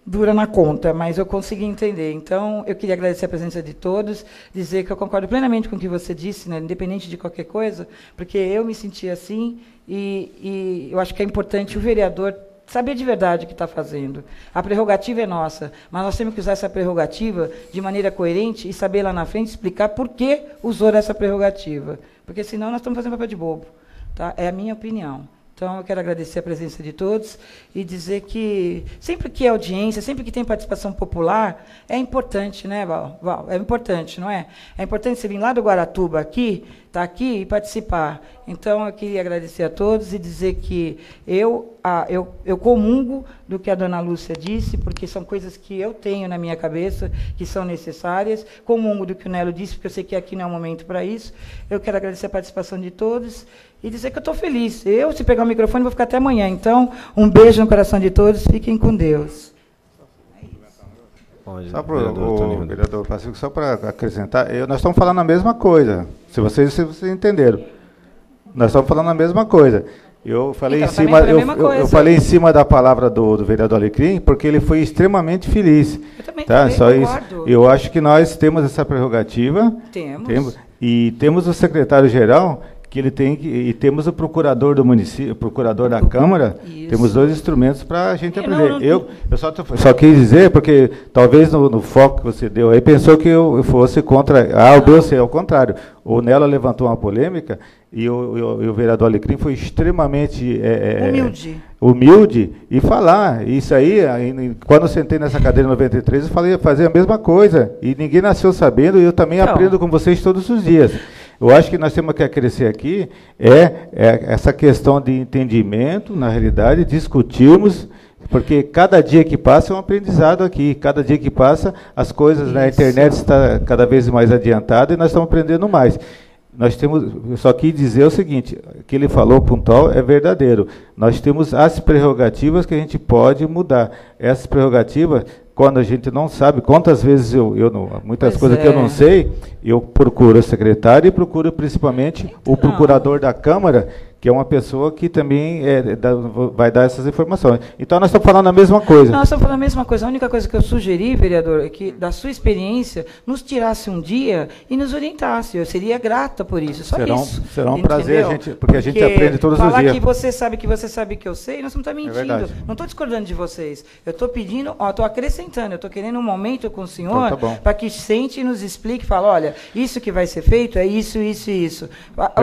dura na conta, mas eu consegui entender. Então, eu queria agradecer a presença de todos, dizer que eu concordo plenamente com o que você disse, né, independente de qualquer coisa, porque eu me senti assim, e eu acho que é importante o vereador saber de verdade o que está fazendo. A prerrogativa é nossa, mas nós temos que usar essa prerrogativa de maneira coerente e saber lá na frente explicar por que usou essa prerrogativa. Porque senão nós estamos fazendo papel de bobo. Tá? É a minha opinião. Então, eu quero agradecer a presença de todos e dizer que sempre que é audiência, sempre que tem participação popular, é importante, né, Val? É importante, não é? É importante você vir lá do Guaratuba aqui, estar aqui e participar. Então, eu queria agradecer a todos e dizer que eu comungo do que a dona Lúcia disse, porque são coisas que eu tenho na minha cabeça, que são necessárias. Comungo do que o Nelo disse, porque eu sei que aqui não é o momento para isso. Eu quero agradecer a participação de todos e dizer que eu estou feliz. Se pegar o microfone, vou ficar até amanhã. Então, um beijo no coração de todos. Fiquem com Deus. Só para o vereador Pacífico, só para acrescentar, nós estamos falando a mesma coisa, se vocês entenderam. Nós estamos falando a mesma coisa. Eu falei, então, eu falei em cima da palavra do vereador Alecrim, porque ele foi extremamente feliz. Eu também, tá? Só isso. Eu acho que nós temos essa prerrogativa. Temos. E temos o secretário-geral, que ele tem e temos o procurador do município, o procurador da Câmara. Isso. Temos 2 instrumentos para a gente aprender. Eu só quis dizer, porque talvez no foco que você deu aí, pensou que eu fosse contra A ou B ou C, ao contrário. O Nelo levantou uma polêmica e o vereador Alecrim foi extremamente humilde e falar. Isso aí, quando eu sentei nessa cadeira em 93, eu fazia a mesma coisa. E ninguém nasceu sabendo, e eu também aprendo com vocês todos os dias. Eu acho que nós temos que acrescer aqui essa questão de entendimento, na realidade, discutirmos, porque cada dia que passa é um aprendizado aqui, cada dia que passa as coisas na internet está cada vez mais adiantada e nós estamos aprendendo mais. Eu só quis dizer o seguinte, o que ele falou pontual é verdadeiro. Nós temos as prerrogativas que a gente pode mudar. Essas prerrogativas, quando a gente não sabe, quantas vezes muitas coisas que eu não sei, eu procuro o secretário e procuro principalmente o procurador da Câmara, que é uma pessoa que também vai dar essas informações. Então, nós estamos falando a mesma coisa. Nós estamos falando a mesma coisa. A única coisa que eu sugeri, vereador, é que, da sua experiência, nos tirasse um dia e nos orientasse. Eu seria grata por isso. Será um prazer, porque a gente aprende todos os dias. Falar que você sabe que eu sei, nós não estamos mentindo. Não estou discordando de vocês. Eu estou pedindo, estou acrescentando, eu estou querendo um momento com o senhor para que sente e nos explique, fala, olha, isso que vai ser feito é isso, isso e isso.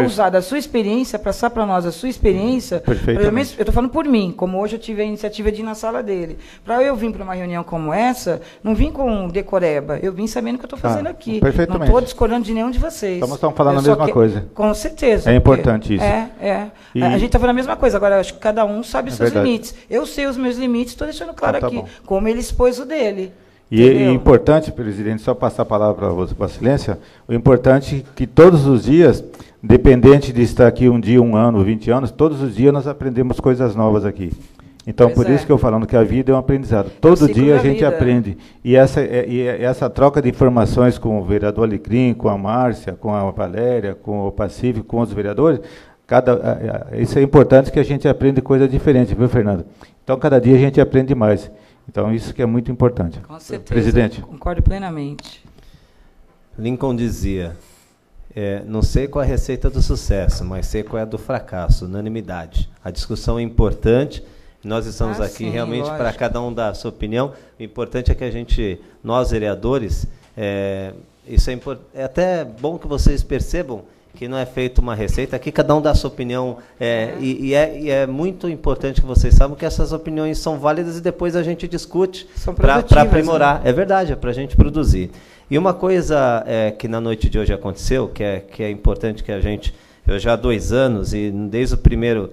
Usar da sua experiência, passar para nós a sua experiência. Eu estou falando por mim, como hoje eu tive a iniciativa de ir na sala dele. Para eu vir para uma reunião como essa, não vim com decoreba, eu vim sabendo o que eu estou fazendo aqui. Não estou discordando de nenhum de vocês. Estamos falando a mesma coisa. Com certeza. É importante isso. A gente está falando a mesma coisa, agora acho que cada um sabe os seus limites. Eu sei os meus limites, estou deixando claro aqui, como ele expôs o dele. E é importante, presidente, só passar a palavra para você, Vossa Excelência, o importante é que todos os dias, independente de estar aqui um dia, 1 ano, 20 anos, todos os dias nós aprendemos coisas novas aqui. Então, por isso que eu falando que a vida é um aprendizado. Todo dia a gente aprende. E essa troca de informações com o vereador Alecrim, com a Márcia, com a Valéria, com o Pacífico, com os vereadores, isso é importante, que a gente aprende coisa diferente, viu, Fernando? Então, cada dia a gente aprende mais. Então, isso que é muito importante. Com certeza, presidente. Concordo plenamente. Lincoln dizia, não sei qual é a receita do sucesso, mas sei qual é a do fracasso, unanimidade. A discussão é importante, nós estamos aqui sim, realmente para cada um dar a sua opinião. O importante é que nós vereadores, isso é até bom que vocês percebam que não é feita uma receita, aqui cada um dá a sua opinião, e é muito importante que vocês saibam que essas opiniões são válidas e depois a gente discute para aprimorar. Né? É verdade, é para a gente produzir. E uma coisa que na noite de hoje aconteceu, que é importante que eu já há 2 anos, e desde o primeiro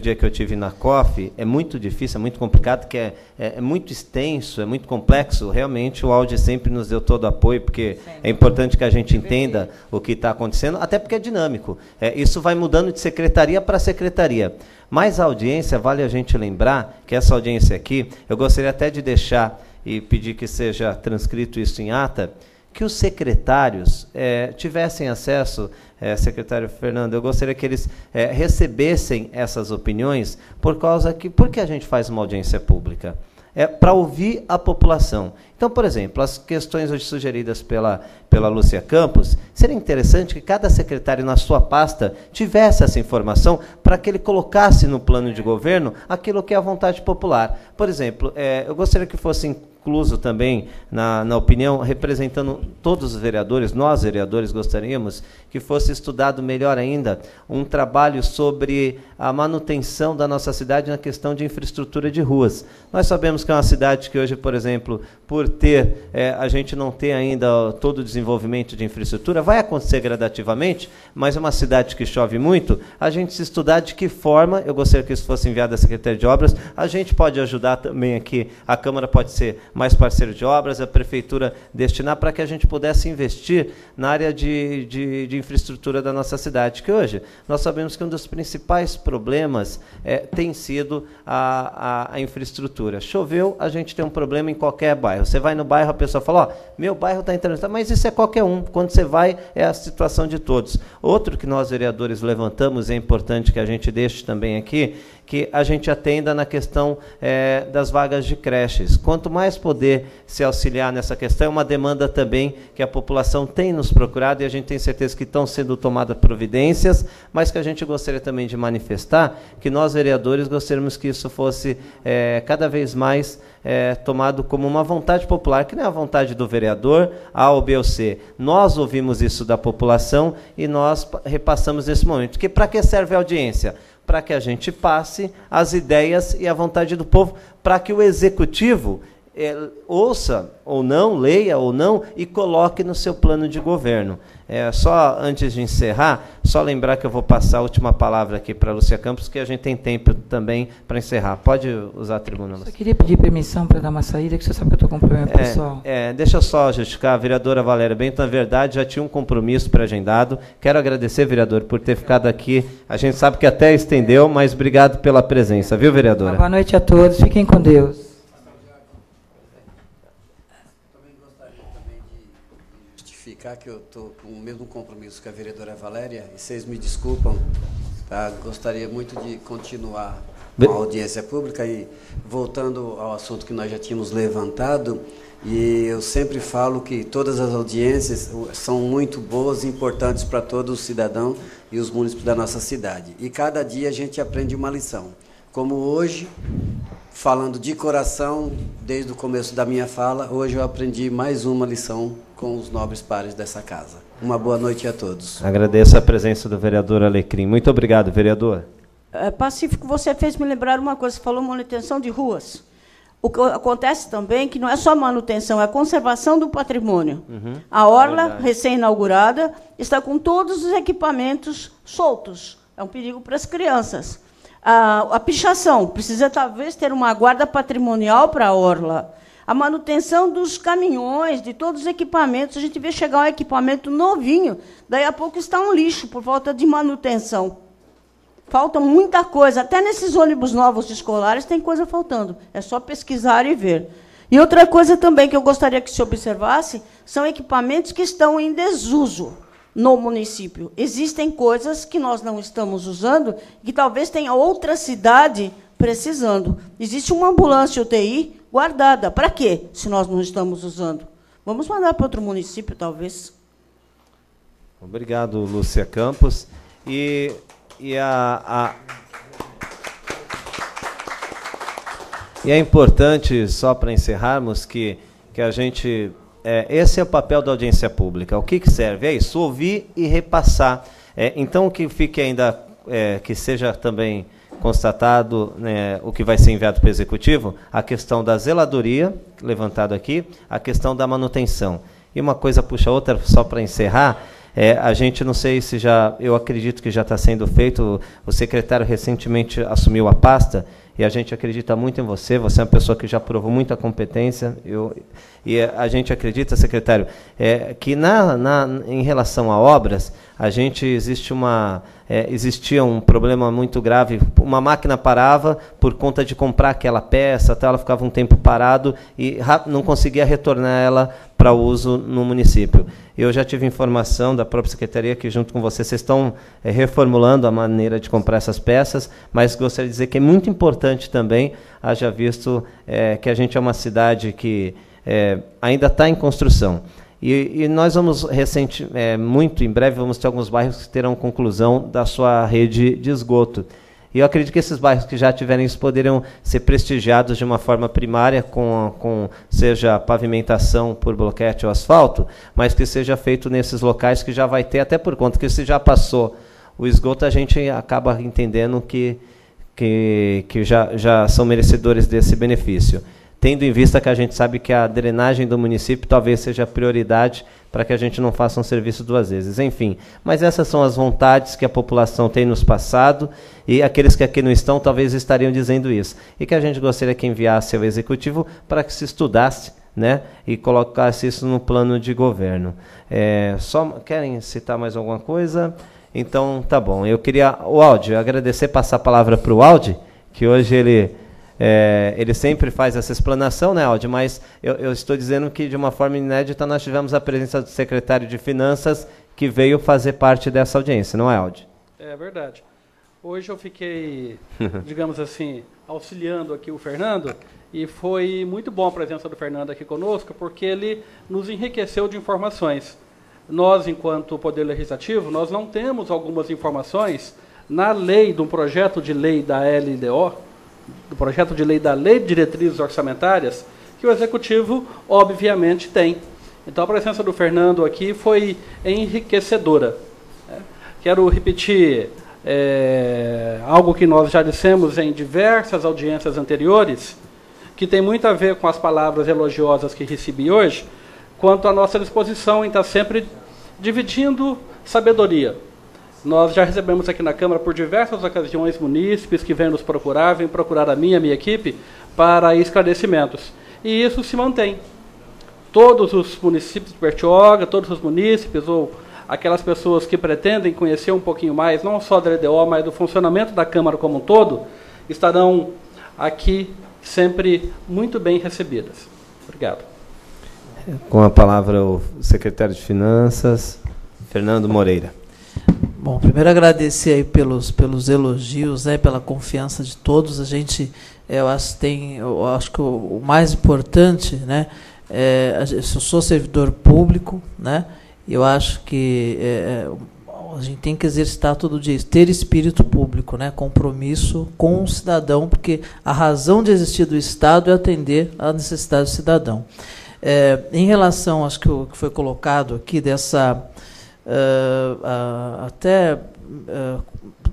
dia que eu tive na COF, é muito difícil, é muito complicado, que é muito extenso, é muito complexo. Realmente o Aldi sempre nos deu todo o apoio, porque é importante que a gente entenda o que está acontecendo, até porque é dinâmico. Isso vai mudando de secretaria para secretaria. Mas a audiência, vale a gente lembrar que essa audiência aqui, eu gostaria até de deixar e pedir que seja transcrito isso em ata, que os secretários tivessem acesso, secretário Fernando, eu gostaria que eles recebessem essas opiniões, porque a gente faz uma audiência pública. Para ouvir a população. Então, por exemplo, as questões hoje sugeridas pela Lúcia Campos, seria interessante que cada secretário na sua pasta tivesse essa informação para que ele colocasse no plano de governo aquilo que é a vontade popular. Por exemplo, eu gostaria que fosse incluso também, na opinião, representando todos os vereadores, nós vereadores gostaríamos que fosse estudado melhor ainda um trabalho sobre a manutenção da nossa cidade na questão de infraestrutura de ruas. Nós sabemos que é uma cidade que hoje, por exemplo, por a gente não ter ainda todo o desenvolvimento de infraestrutura, vai acontecer gradativamente, mas é uma cidade que chove muito, a gente se estudar de que forma, eu gostaria que isso fosse enviado à Secretaria de Obras, a gente pode ajudar também aqui, a Câmara pode ser mais parceiro de obras, a Prefeitura destinar para que a gente pudesse investir na área de infraestrutura da nossa cidade, que hoje nós sabemos que um dos principais problemas tem sido a infraestrutura. Choveu, a gente tem um problema em qualquer bairro. Você vai no bairro, a pessoa fala, meu bairro está entrando, mas isso é qualquer um. Quando você vai, é a situação de todos. Outro que nós, vereadores, levantamos, é importante que a gente deixe também aqui, que a gente atenda na questão das vagas de creches. Quanto mais poder se auxiliar nessa questão, é uma demanda também que a população tem nos procurado, e a gente tem certeza que estão sendo tomadas providências, mas que a gente gostaria também de manifestar que nós, vereadores, gostaríamos que isso fosse cada vez mais tomado como uma vontade popular, que não é a vontade do vereador, A ou B ou C. Nós ouvimos isso da população e nós repassamos nesse momento. Para que serve a audiência? Para que a gente passe as ideias e a vontade do povo, para que o executivo ouça ou não, leia ou não, e coloque no seu plano de governo. Só antes de encerrar, só lembrar que eu vou passar a última palavra aqui para a Lúcia Campos, que a gente tem tempo também para encerrar. Pode usar a tribuna, Lúcia. Eu queria pedir permissão para dar uma saída, que você sabe que eu estou com problema pessoal. Deixa eu só justificar, a vereadora Valéria Bento, na verdade, já tinha um compromisso pré-agendado. Quero agradecer, vereador, por ter ficado aqui. A gente sabe que até estendeu, mas obrigado pela presença, viu, vereadora? Boa noite a todos, fiquem com Deus. Que eu estou com o mesmo compromisso que a vereadora Valéria, e vocês me desculpam, tá? Gostaria muito de continuar com a audiência pública, e voltando ao assunto que nós já tínhamos levantado, e eu sempre falo que todas as audiências são muito boas e importantes para todo o cidadão e os munícipes da nossa cidade, e cada dia a gente aprende uma lição, como hoje, falando de coração, desde o começo da minha fala, hoje eu aprendi mais uma lição com os nobres pares dessa casa. Uma boa noite a todos. Agradeço a presença do vereador Alecrim. Muito obrigado, vereador. Pacífico, você fez me lembrar uma coisa, você falou manutenção de ruas. O que acontece também que não é só manutenção, é a conservação do patrimônio. A Orla, recém-inaugurada, está com todos os equipamentos soltos. É um perigo para as crianças. A pichação, precisa talvez ter uma guarda patrimonial para a Orla. a manutenção dos caminhões, de todos os equipamentos. A gente vê chegar um equipamento novinho, daí a pouco está um lixo por falta de manutenção. Falta muita coisa. Até nesses ônibus novos escolares tem coisa faltando. É só pesquisar e ver. E outra coisa também que eu gostaria que se observasse são equipamentos que estão em desuso no município. Existem coisas que nós não estamos usando, que talvez tenha outra cidade precisando. Existe uma ambulância UTI guardada. Para quê, se nós não estamos usando? Vamos mandar para outro município, talvez. Obrigado, Lúcia Campos. E é importante, só para encerrarmos, que a gente... esse é o papel da audiência pública. O que serve? É isso, ouvir e repassar. Então, que fique ainda, que seja também constatado, né, o que vai ser enviado para o Executivo, a questão da zeladoria, levantado aqui, a questão da manutenção. E uma coisa puxa a outra, só para encerrar, a gente, não sei se já, eu acredito que já está sendo feito, o secretário recentemente assumiu a pasta, e a gente acredita muito em você, você é uma pessoa que já provou muita competência, e a gente acredita, secretário, que em relação a obras, existia um problema muito grave, uma máquina parava por conta de comprar aquela peça, até ela ficava um tempo parado e não conseguia retornar ela para uso no município. Eu já tive informação da própria secretaria que, junto com vocês estão reformulando a maneira de comprar essas peças, mas gostaria de dizer que é muito importante também, haja visto que a gente é uma cidade que ainda está em construção. E nós vamos, muito em breve, vamos ter alguns bairros que terão conclusão da sua rede de esgoto. E eu acredito que esses bairros que já tiverem isso poderiam ser prestigiados de uma forma primária, seja pavimentação por bloquete ou asfalto, mas que seja feito nesses locais que já vai ter, até por conta que se já passou o esgoto, a gente acaba entendendo que já são merecedores desse benefício. Tendo em vista que a gente sabe que a drenagem do município talvez seja a prioridade para que a gente não faça um serviço duas vezes. Enfim, mas essas são as vontades que a população tem nos passado, e aqueles que aqui não estão talvez estariam dizendo isso. E que a gente gostaria que enviasse ao Executivo para que se estudasse, né, e colocasse isso no plano de governo. Querem citar mais alguma coisa? Então, tá bom. Eu queria, o Aldi, agradecer, passar a palavra para o Aldi, que hoje ele sempre faz essa explanação, né, Aldi? Mas eu estou dizendo que, de uma forma inédita, nós tivemos a presença do secretário de Finanças, que veio fazer parte dessa audiência, não é, Aldi? É verdade. Hoje eu fiquei, digamos assim, auxiliando aqui o Fernando, e foi muito bom a presença do Fernando aqui conosco, porque ele nos enriqueceu de informações. Nós, enquanto Poder Legislativo, nós não temos algumas informações na lei, de um projeto de lei da LDO, do projeto de lei da Lei de Diretrizes Orçamentárias, que o Executivo, obviamente, tem. Então, a presença do Fernando aqui foi enriquecedora. Quero repetir algo que nós já dissemos em diversas audiências anteriores, que tem muito a ver com as palavras elogiosas que recebi hoje, quanto à nossa disposição em estar sempre dividindo sabedoria. Nós já recebemos aqui na Câmara, por diversas ocasiões, munícipes que vêm nos procurar, vêm procurar a minha equipe para esclarecimentos. E isso se mantém. Todos os municípios de Bertioga, todos os munícipes, ou aquelas pessoas que pretendem conhecer um pouquinho mais, não só da LDO, mas do funcionamento da Câmara como um todo, estarão aqui sempre muito bem recebidas. Obrigado. Com a palavra o secretário de Finanças, Fernando Moreira. Bom, primeiro agradecer aí pelos elogios, né, pela confiança de todos. A gente, eu acho que o mais importante, né, eu sou servidor público, né, eu acho que a gente tem que exercitar todo dia, ter espírito público, né, compromisso com o cidadão, porque a razão de existir do Estado é atender à necessidade do cidadão. Em relação, acho que o que foi colocado aqui, dessa...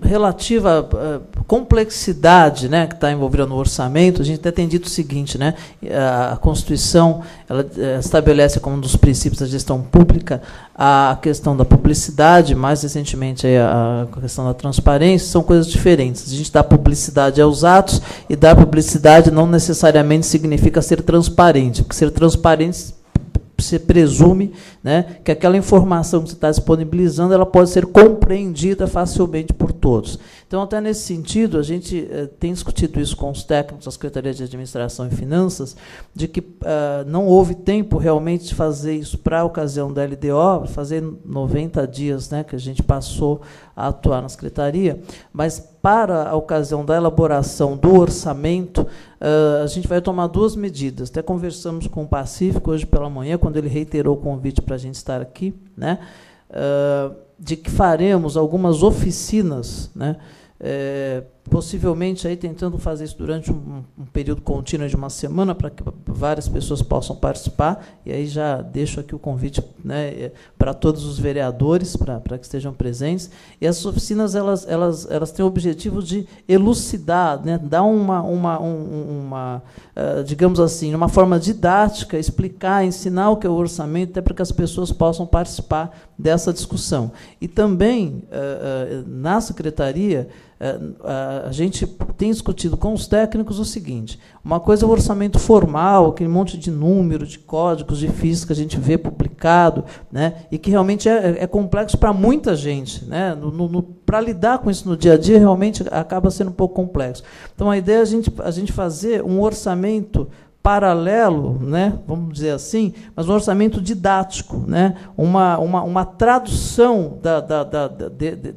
relativa à complexidade, né, que está envolvida no orçamento, a gente até tem dito o seguinte, né, a Constituição ela estabelece como um dos princípios da gestão pública a questão da publicidade, mais recentemente a questão da transparência, são coisas diferentes. A gente dá publicidade aos atos e dar publicidade não necessariamente significa ser transparente, porque ser transparente você presume, né, que aquela informação que você está disponibilizando ela pode ser compreendida facilmente por todos. Então, até nesse sentido, a gente tem discutido isso com os técnicos da Secretaria de Administração e Finanças, de que não houve tempo realmente de fazer isso para a ocasião da LDO, fazer 90 dias, né, que a gente passou a atuar na Secretaria, mas para a ocasião da elaboração do orçamento, a gente vai tomar 2 medidas. Até conversamos com o Pacífico hoje pela manhã, quando ele reiterou o convite para a gente estar aqui, né, de que faremos algumas oficinas, né, possivelmente aí tentando fazer isso durante um período contínuo de uma semana para que várias pessoas possam participar, e aí já deixo aqui o convite, né, para todos os vereadores para que estejam presentes. E essas oficinas elas têm o objetivo de elucidar, né, dar digamos assim, uma forma didática, explicar, ensinar o que é o orçamento, até para que as pessoas possam participar dessa discussão. E também, na Secretaria, a gente tem discutido com os técnicos o seguinte: uma coisa é o orçamento formal, aquele monte de número, de códigos difíceis que a gente vê publicado, né, e que realmente é complexo para muita gente, né, para lidar com isso no dia a dia realmente acaba sendo um pouco complexo. Então a ideia é a gente fazer um orçamento paralelo, né, vamos dizer assim, mas um orçamento didático, né, uma tradução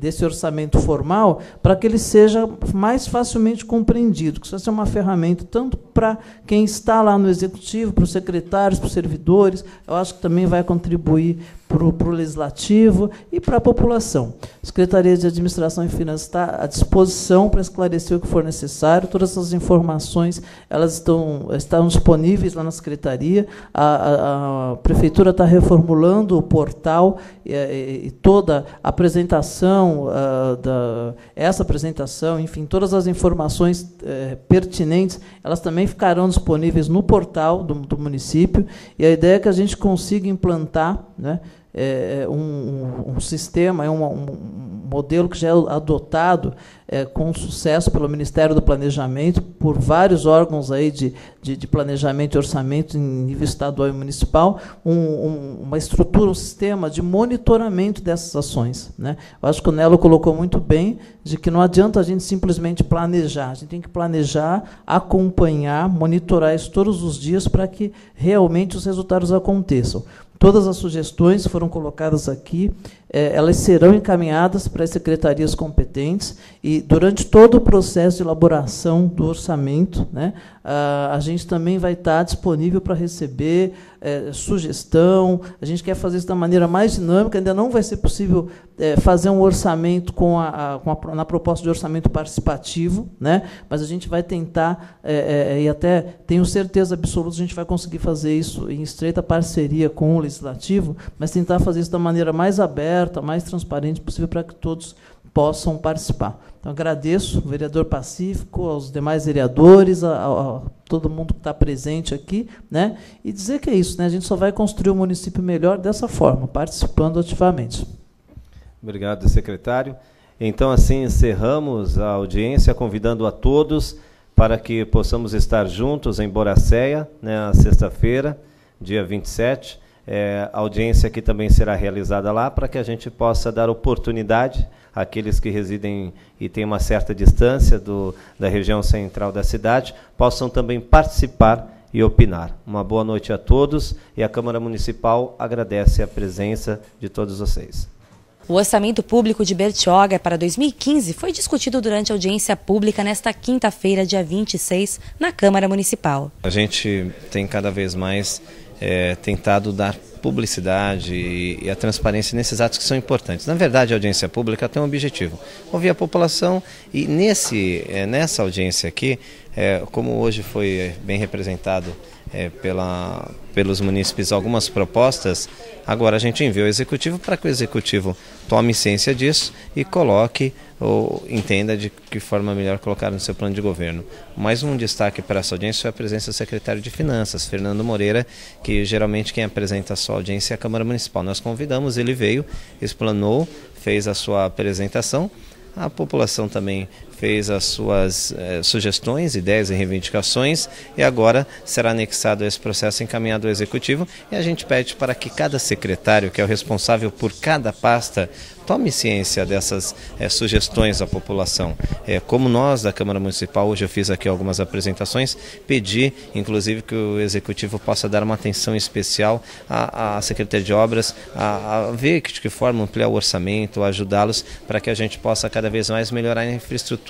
desse orçamento formal para que ele seja mais facilmente compreendido, que isso vai ser uma ferramenta tanto para quem está lá no Executivo, para os secretários, para os servidores, eu acho que também vai contribuir para o Legislativo e para a população. A Secretaria de Administração e Finanças está à disposição para esclarecer o que for necessário. Todas essas informações elas estão disponíveis lá na Secretaria. A Prefeitura está reformulando o portal e toda a apresentação, essa apresentação, enfim, todas as informações pertinentes, elas também ficarão disponíveis no portal do município, e a ideia é que a gente consiga implantar, né, um sistema, um modelo que já é adotado com sucesso pelo Ministério do Planejamento, por vários órgãos aí de planejamento e orçamento em nível estadual e municipal, uma estrutura, um sistema de monitoramento dessas ações, né? Eu acho que o Nelo colocou muito bem de que não adianta a gente simplesmente planejar, a gente tem que planejar, acompanhar, monitorar isso todos os dias para que realmente os resultados aconteçam. Todas as sugestões que foram colocadas aqui, elas serão encaminhadas para as secretarias competentes, e durante todo o processo de elaboração do orçamento, né, a gente também vai estar disponível para receber sugestão. A gente quer fazer isso da maneira mais dinâmica. Ainda não vai ser possível fazer um orçamento na proposta de orçamento participativo, né, mas a gente vai tentar, e até tenho certeza absoluta, a gente vai conseguir fazer isso em estreita parceria com o Legislativo, mas tentar fazer isso da maneira mais aberta, mais transparente possível, para que todos possam participar. Então, agradeço ao vereador Pacífico, aos demais vereadores, a todo mundo que está presente aqui, né, e dizer que é isso, né, a gente só vai construir um município melhor dessa forma, participando ativamente. Obrigado, secretário. Então, assim, encerramos a audiência, convidando a todos para que possamos estar juntos em Boracéia, né, na sexta-feira, dia 27. A audiência aqui também será realizada lá, para que a gente possa dar oportunidade àqueles que residem e têm uma certa distância da região central da cidade, possam também participar e opinar. Uma boa noite a todos, e a Câmara Municipal agradece a presença de todos vocês. O orçamento público de Bertioga para 2015 foi discutido durante a audiência pública nesta quinta-feira, dia 26, na Câmara Municipal. A gente tem cada vez mais tentado dar publicidade e a transparência nesses atos que são importantes. Na verdade, a audiência pública tem um objetivo: ouvir a população, e nessa audiência aqui como hoje foi bem representado pelos munícipes algumas propostas, agora a gente envia ao Executivo para que o Executivo tome ciência disso e coloque ou entenda de que forma melhor colocar no seu plano de governo. Mais um destaque para essa audiência foi a presença do secretário de Finanças, Fernando Moreira, que geralmente quem apresenta a sua audiência é a Câmara Municipal. Nós convidamos, ele veio, explanou, fez a sua apresentação, a população também fez as suas sugestões, ideias e reivindicações, e agora será anexado esse processo encaminhado ao Executivo, e a gente pede para que cada secretário, que é o responsável por cada pasta, tome ciência dessas sugestões à população. Como nós da Câmara Municipal, hoje eu fiz aqui algumas apresentações, pedi inclusive que o Executivo possa dar uma atenção especial à Secretaria de Obras, a ver de que forma ampliar o orçamento, ajudá-los para que a gente possa cada vez mais melhorar a infraestrutura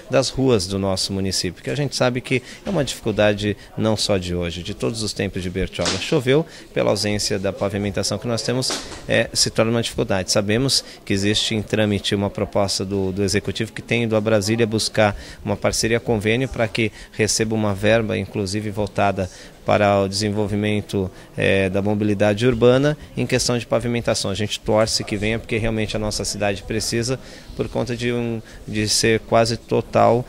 das ruas do nosso município, que a gente sabe que é uma dificuldade não só de hoje, de todos os tempos de Bertioga. Choveu, pela ausência da pavimentação que nós temos, se torna uma dificuldade. Sabemos que existe em trâmite uma proposta do Executivo que tem ido a Brasília buscar uma parceria convênio para que receba uma verba, inclusive voltada para o desenvolvimento da mobilidade urbana em questão de pavimentação. A gente torce que venha porque realmente a nossa cidade precisa, por conta de ser quase total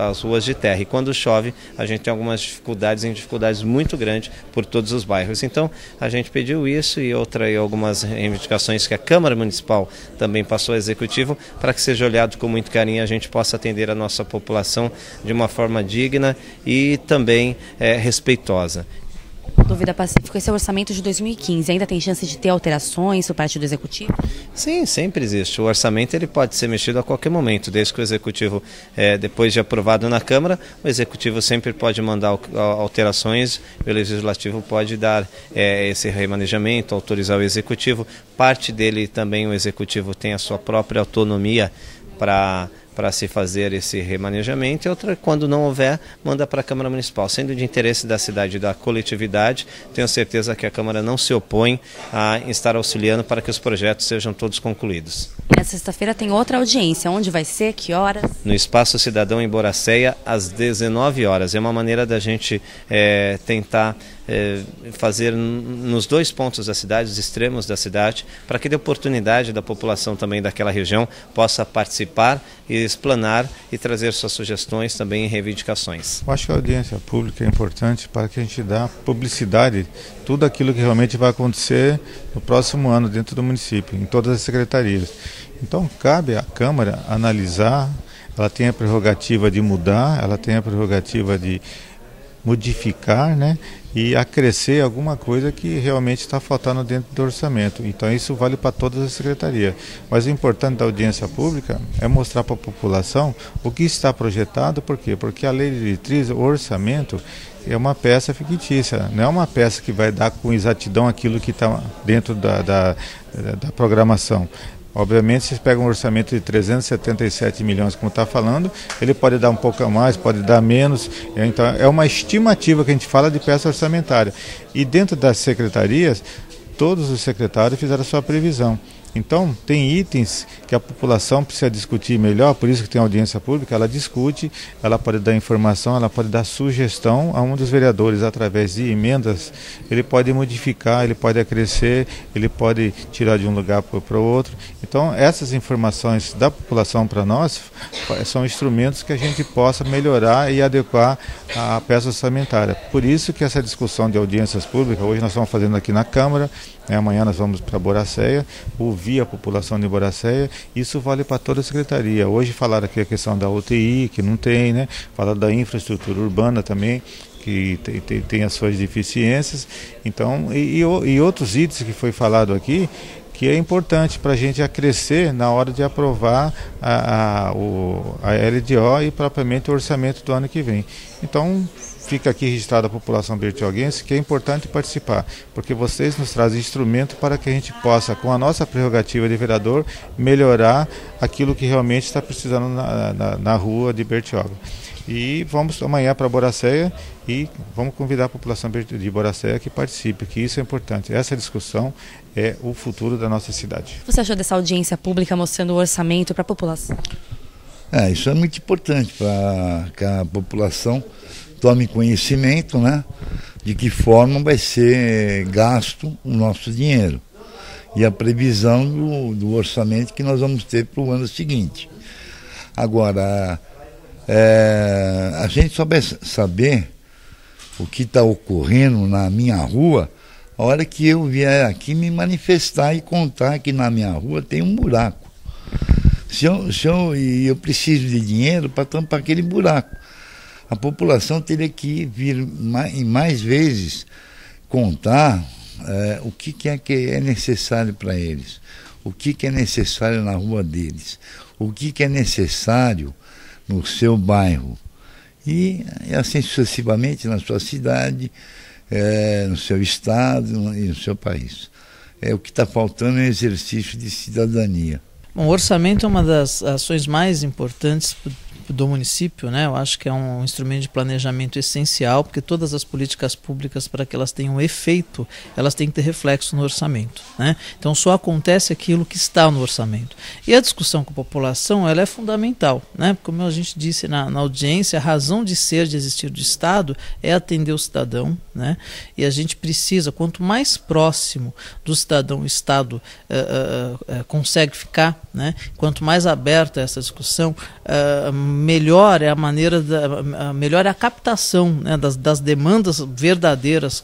as ruas de terra. E quando chove, a gente tem algumas dificuldades muito grandes por todos os bairros. Então, a gente pediu isso e algumas reivindicações que a Câmara Municipal também passou ao Executivo para que seja olhado com muito carinho e a gente possa atender a nossa população de uma forma digna e também respeitosa. Dúvida Pacífico, esse é o orçamento de 2015, ainda tem chance de ter alterações por parte do Executivo? Sim, sempre existe. O orçamento ele pode ser mexido a qualquer momento, desde que o Executivo, depois de aprovado na Câmara, o Executivo sempre pode mandar alterações, o Legislativo pode dar esse remanejamento, autorizar o Executivo. Parte dele também o Executivo tem a sua própria autonomia para se fazer esse remanejamento, e outra, quando não houver, manda para a Câmara Municipal. Sendo de interesse da cidade e da coletividade, tenho certeza que a Câmara não se opõe a estar auxiliando para que os projetos sejam todos concluídos. Na sexta-feira tem outra audiência, onde vai ser, que horas? No Espaço Cidadão em Boracéia, às 19 horas. É uma maneira da gente tentar fazer nos dois pontos da cidade, os extremos da cidade, para que dê oportunidade da população também daquela região possa participar e explanar e trazer suas sugestões também e reivindicações. Eu acho que a audiência pública é importante para que a gente dê publicidade, tudo aquilo que realmente vai acontecer no próximo ano dentro do município, em todas as secretarias. Então cabe à Câmara analisar, ela tem a prerrogativa de mudar, ela tem a prerrogativa de modificar, né, e acrescer alguma coisa que realmente está faltando dentro do orçamento. Então isso vale para todas as secretarias. Mas o importante da audiência pública é mostrar para a população o que está projetado. Por quê? Porque a lei de diretriz, o orçamento, é uma peça fictícia, não é uma peça que vai dar com exatidão aquilo que está dentro da programação. Obviamente, se pega um orçamento de 377 milhões, como está falando, ele pode dar um pouco a mais, pode dar menos. Então, é uma estimativa que a gente fala de peça orçamentária. E dentro das secretarias, todos os secretários fizeram a sua previsão. Então, tem itens que a população precisa discutir melhor, por isso que tem audiência pública, ela discute, ela pode dar informação, ela pode dar sugestão a um dos vereadores através de emendas, ele pode modificar, ele pode acrescer, ele pode tirar de um lugar para o outro. Então, essas informações da população para nós são instrumentos que a gente possa melhorar e adequar a peça orçamentária. Por isso que essa discussão de audiências públicas, hoje nós estamos fazendo aqui na Câmara, amanhã nós vamos para Boracéia, ouvir a população de Boracéia, isso vale para toda a secretaria. Hoje falaram aqui a questão da UTI, que não tem, né? Falaram da infraestrutura urbana também, que tem as suas deficiências. Então, e outros itens que foi falado aqui, que é importante para a gente acrescer na hora de aprovar a LDO e propriamente o orçamento do ano que vem. Então, fica aqui registrada a população bertioguense que é importante participar, porque vocês nos trazem instrumento para que a gente possa, com a nossa prerrogativa de vereador, melhorar aquilo que realmente está precisando na rua de Bertioga. E vamos amanhã para Boracéia e vamos convidar a população de Boracéia que participe, que isso é importante. Essa discussão é o futuro da nossa cidade. O que você achou dessa audiência pública mostrando o orçamento para a população? Isso é muito importante para que a população tome conhecimento, né, de que forma vai ser gasto o nosso dinheiro e a previsão do orçamento que nós vamos ter para o ano seguinte. Agora, a gente só vai saber o que está ocorrendo na minha rua a hora que eu vier aqui me manifestar e contar que na minha rua tem um buraco. Eu preciso de dinheiro para tampar aquele buraco. A população teria que vir mais vezes contar o que é necessário para eles, o que é necessário na rua deles, o que é necessário no seu bairro e assim sucessivamente na sua cidade, no seu estado e no seu país. O que está faltando é exercício de cidadania. Bom, o orçamento é uma das ações mais importantes do município, né? Eu acho que é um instrumento de planejamento essencial, porque todas as políticas públicas, para que elas tenham efeito, elas têm que ter reflexo no orçamento, né? Então só acontece aquilo que está no orçamento. E a discussão com a população, ela é fundamental, né? Como a gente disse na audiência, a razão de ser, de existir do Estado é atender o cidadão, né? E a gente precisa, quanto mais próximo do cidadão o Estado consegue ficar, né? Quanto mais aberta essa discussão, melhor é a maneira, melhor é a captação, né, das demandas verdadeiras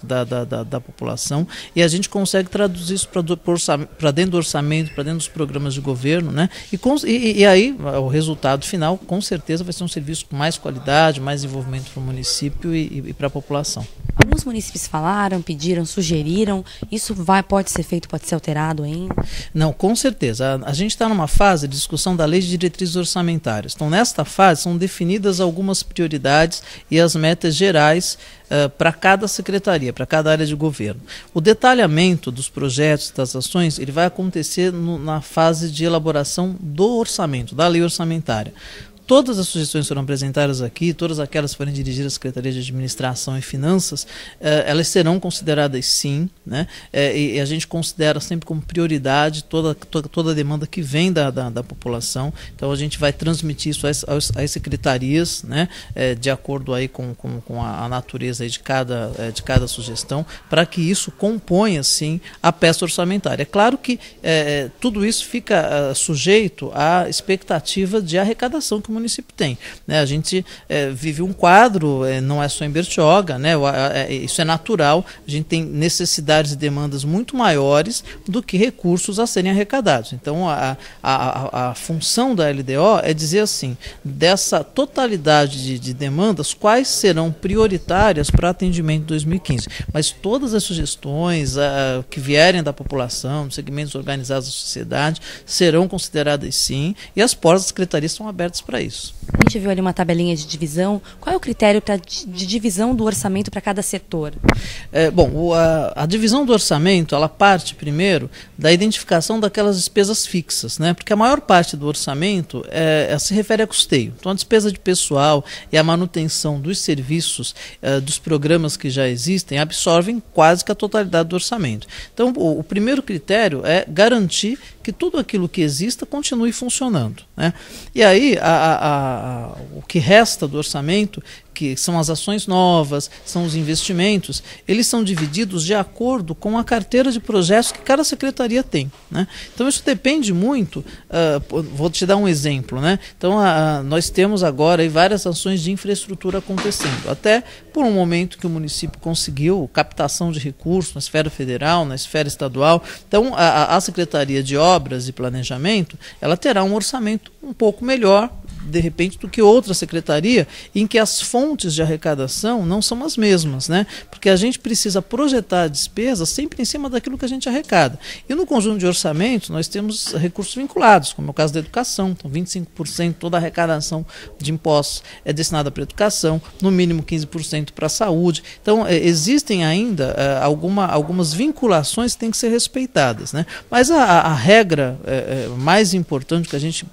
da população, e a gente consegue traduzir isso para dentro do orçamento, para dentro dos programas de governo, né, e aí o resultado final com certeza vai ser um serviço com mais qualidade, mais desenvolvimento para o município e para a população. Alguns munícipes falaram, pediram, sugeriram, isso pode ser feito, pode ser alterado ainda? Não, com certeza. A gente está numa fase de discussão da lei de diretrizes orçamentárias. Então, nesta fase, são definidas algumas prioridades e as metas gerais para cada secretaria, para cada área de governo. O detalhamento dos projetos, das ações, ele vai acontecer na fase de elaboração do orçamento, da lei orçamentária. Todas as sugestões foram apresentadas aqui, todas aquelas que forem dirigidas à Secretaria de Administração e Finanças, elas serão consideradas sim, né? E a gente considera sempre como prioridade toda a demanda que vem da população. Então a gente vai transmitir isso às secretarias, né? De acordo aí com a natureza aí de cada sugestão, para que isso componha sim a peça orçamentária. É claro que tudo isso fica sujeito à expectativa de arrecadação que o município tem, né? A gente vive um quadro, não é só em Bertioga, né? Isso é natural, a gente tem necessidades e demandas muito maiores do que recursos a serem arrecadados. Então a função da LDO é dizer assim, dessa totalidade de demandas, quais serão prioritárias para atendimento em 2015. Mas todas as sugestões que vierem da população, dos segmentos organizados da sociedade, serão consideradas sim, e as portas da secretaria estão abertas para isso. A gente viu ali uma tabelinha de divisão. Qual é o critério de divisão do orçamento para cada setor? Bom, a divisão do orçamento, ela parte primeiro da identificação daquelas despesas fixas, né? Porque a maior parte do orçamento se refere a custeio. Então a despesa de pessoal e a manutenção dos serviços, dos programas que já existem, absorvem quase que a totalidade do orçamento. Então o primeiro critério é garantir que tudo aquilo que exista continue funcionando, né? E aí o que resta do orçamento, que são as ações novas, são os investimentos, eles são divididos de acordo com a carteira de projetos que cada secretaria tem, né? Então isso depende muito, vou te dar um exemplo, né? Então nós temos agora aí várias ações de infraestrutura acontecendo, até por um momento que o município conseguiu captação de recursos na esfera federal, na esfera estadual. Então a Secretaria de Obras e Planejamento, ela terá um orçamento um pouco melhor, de repente, do que outra secretaria, em que as fontes de arrecadação não são as mesmas, né? Porque a gente precisa projetar a despesa sempre em cima daquilo que a gente arrecada. E no conjunto de orçamentos, nós temos recursos vinculados, como é o caso da educação. Então, 25% toda a arrecadação de impostos é destinada para a educação, no mínimo 15% para a saúde. Então, existem ainda algumas vinculações que têm que ser respeitadas, né? Mas a regra mais importante que a gente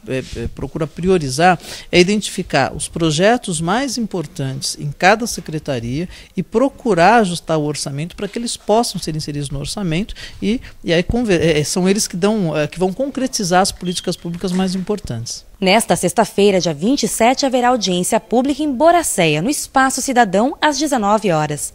procura priorizar é identificar os projetos mais importantes em cada secretaria e procurar ajustar o orçamento para que eles possam ser inseridos no orçamento e aí são eles que vão concretizar as políticas públicas mais importantes. Nesta sexta-feira, dia 27, haverá audiência pública em Boracéia, no Espaço Cidadão, às 19 horas.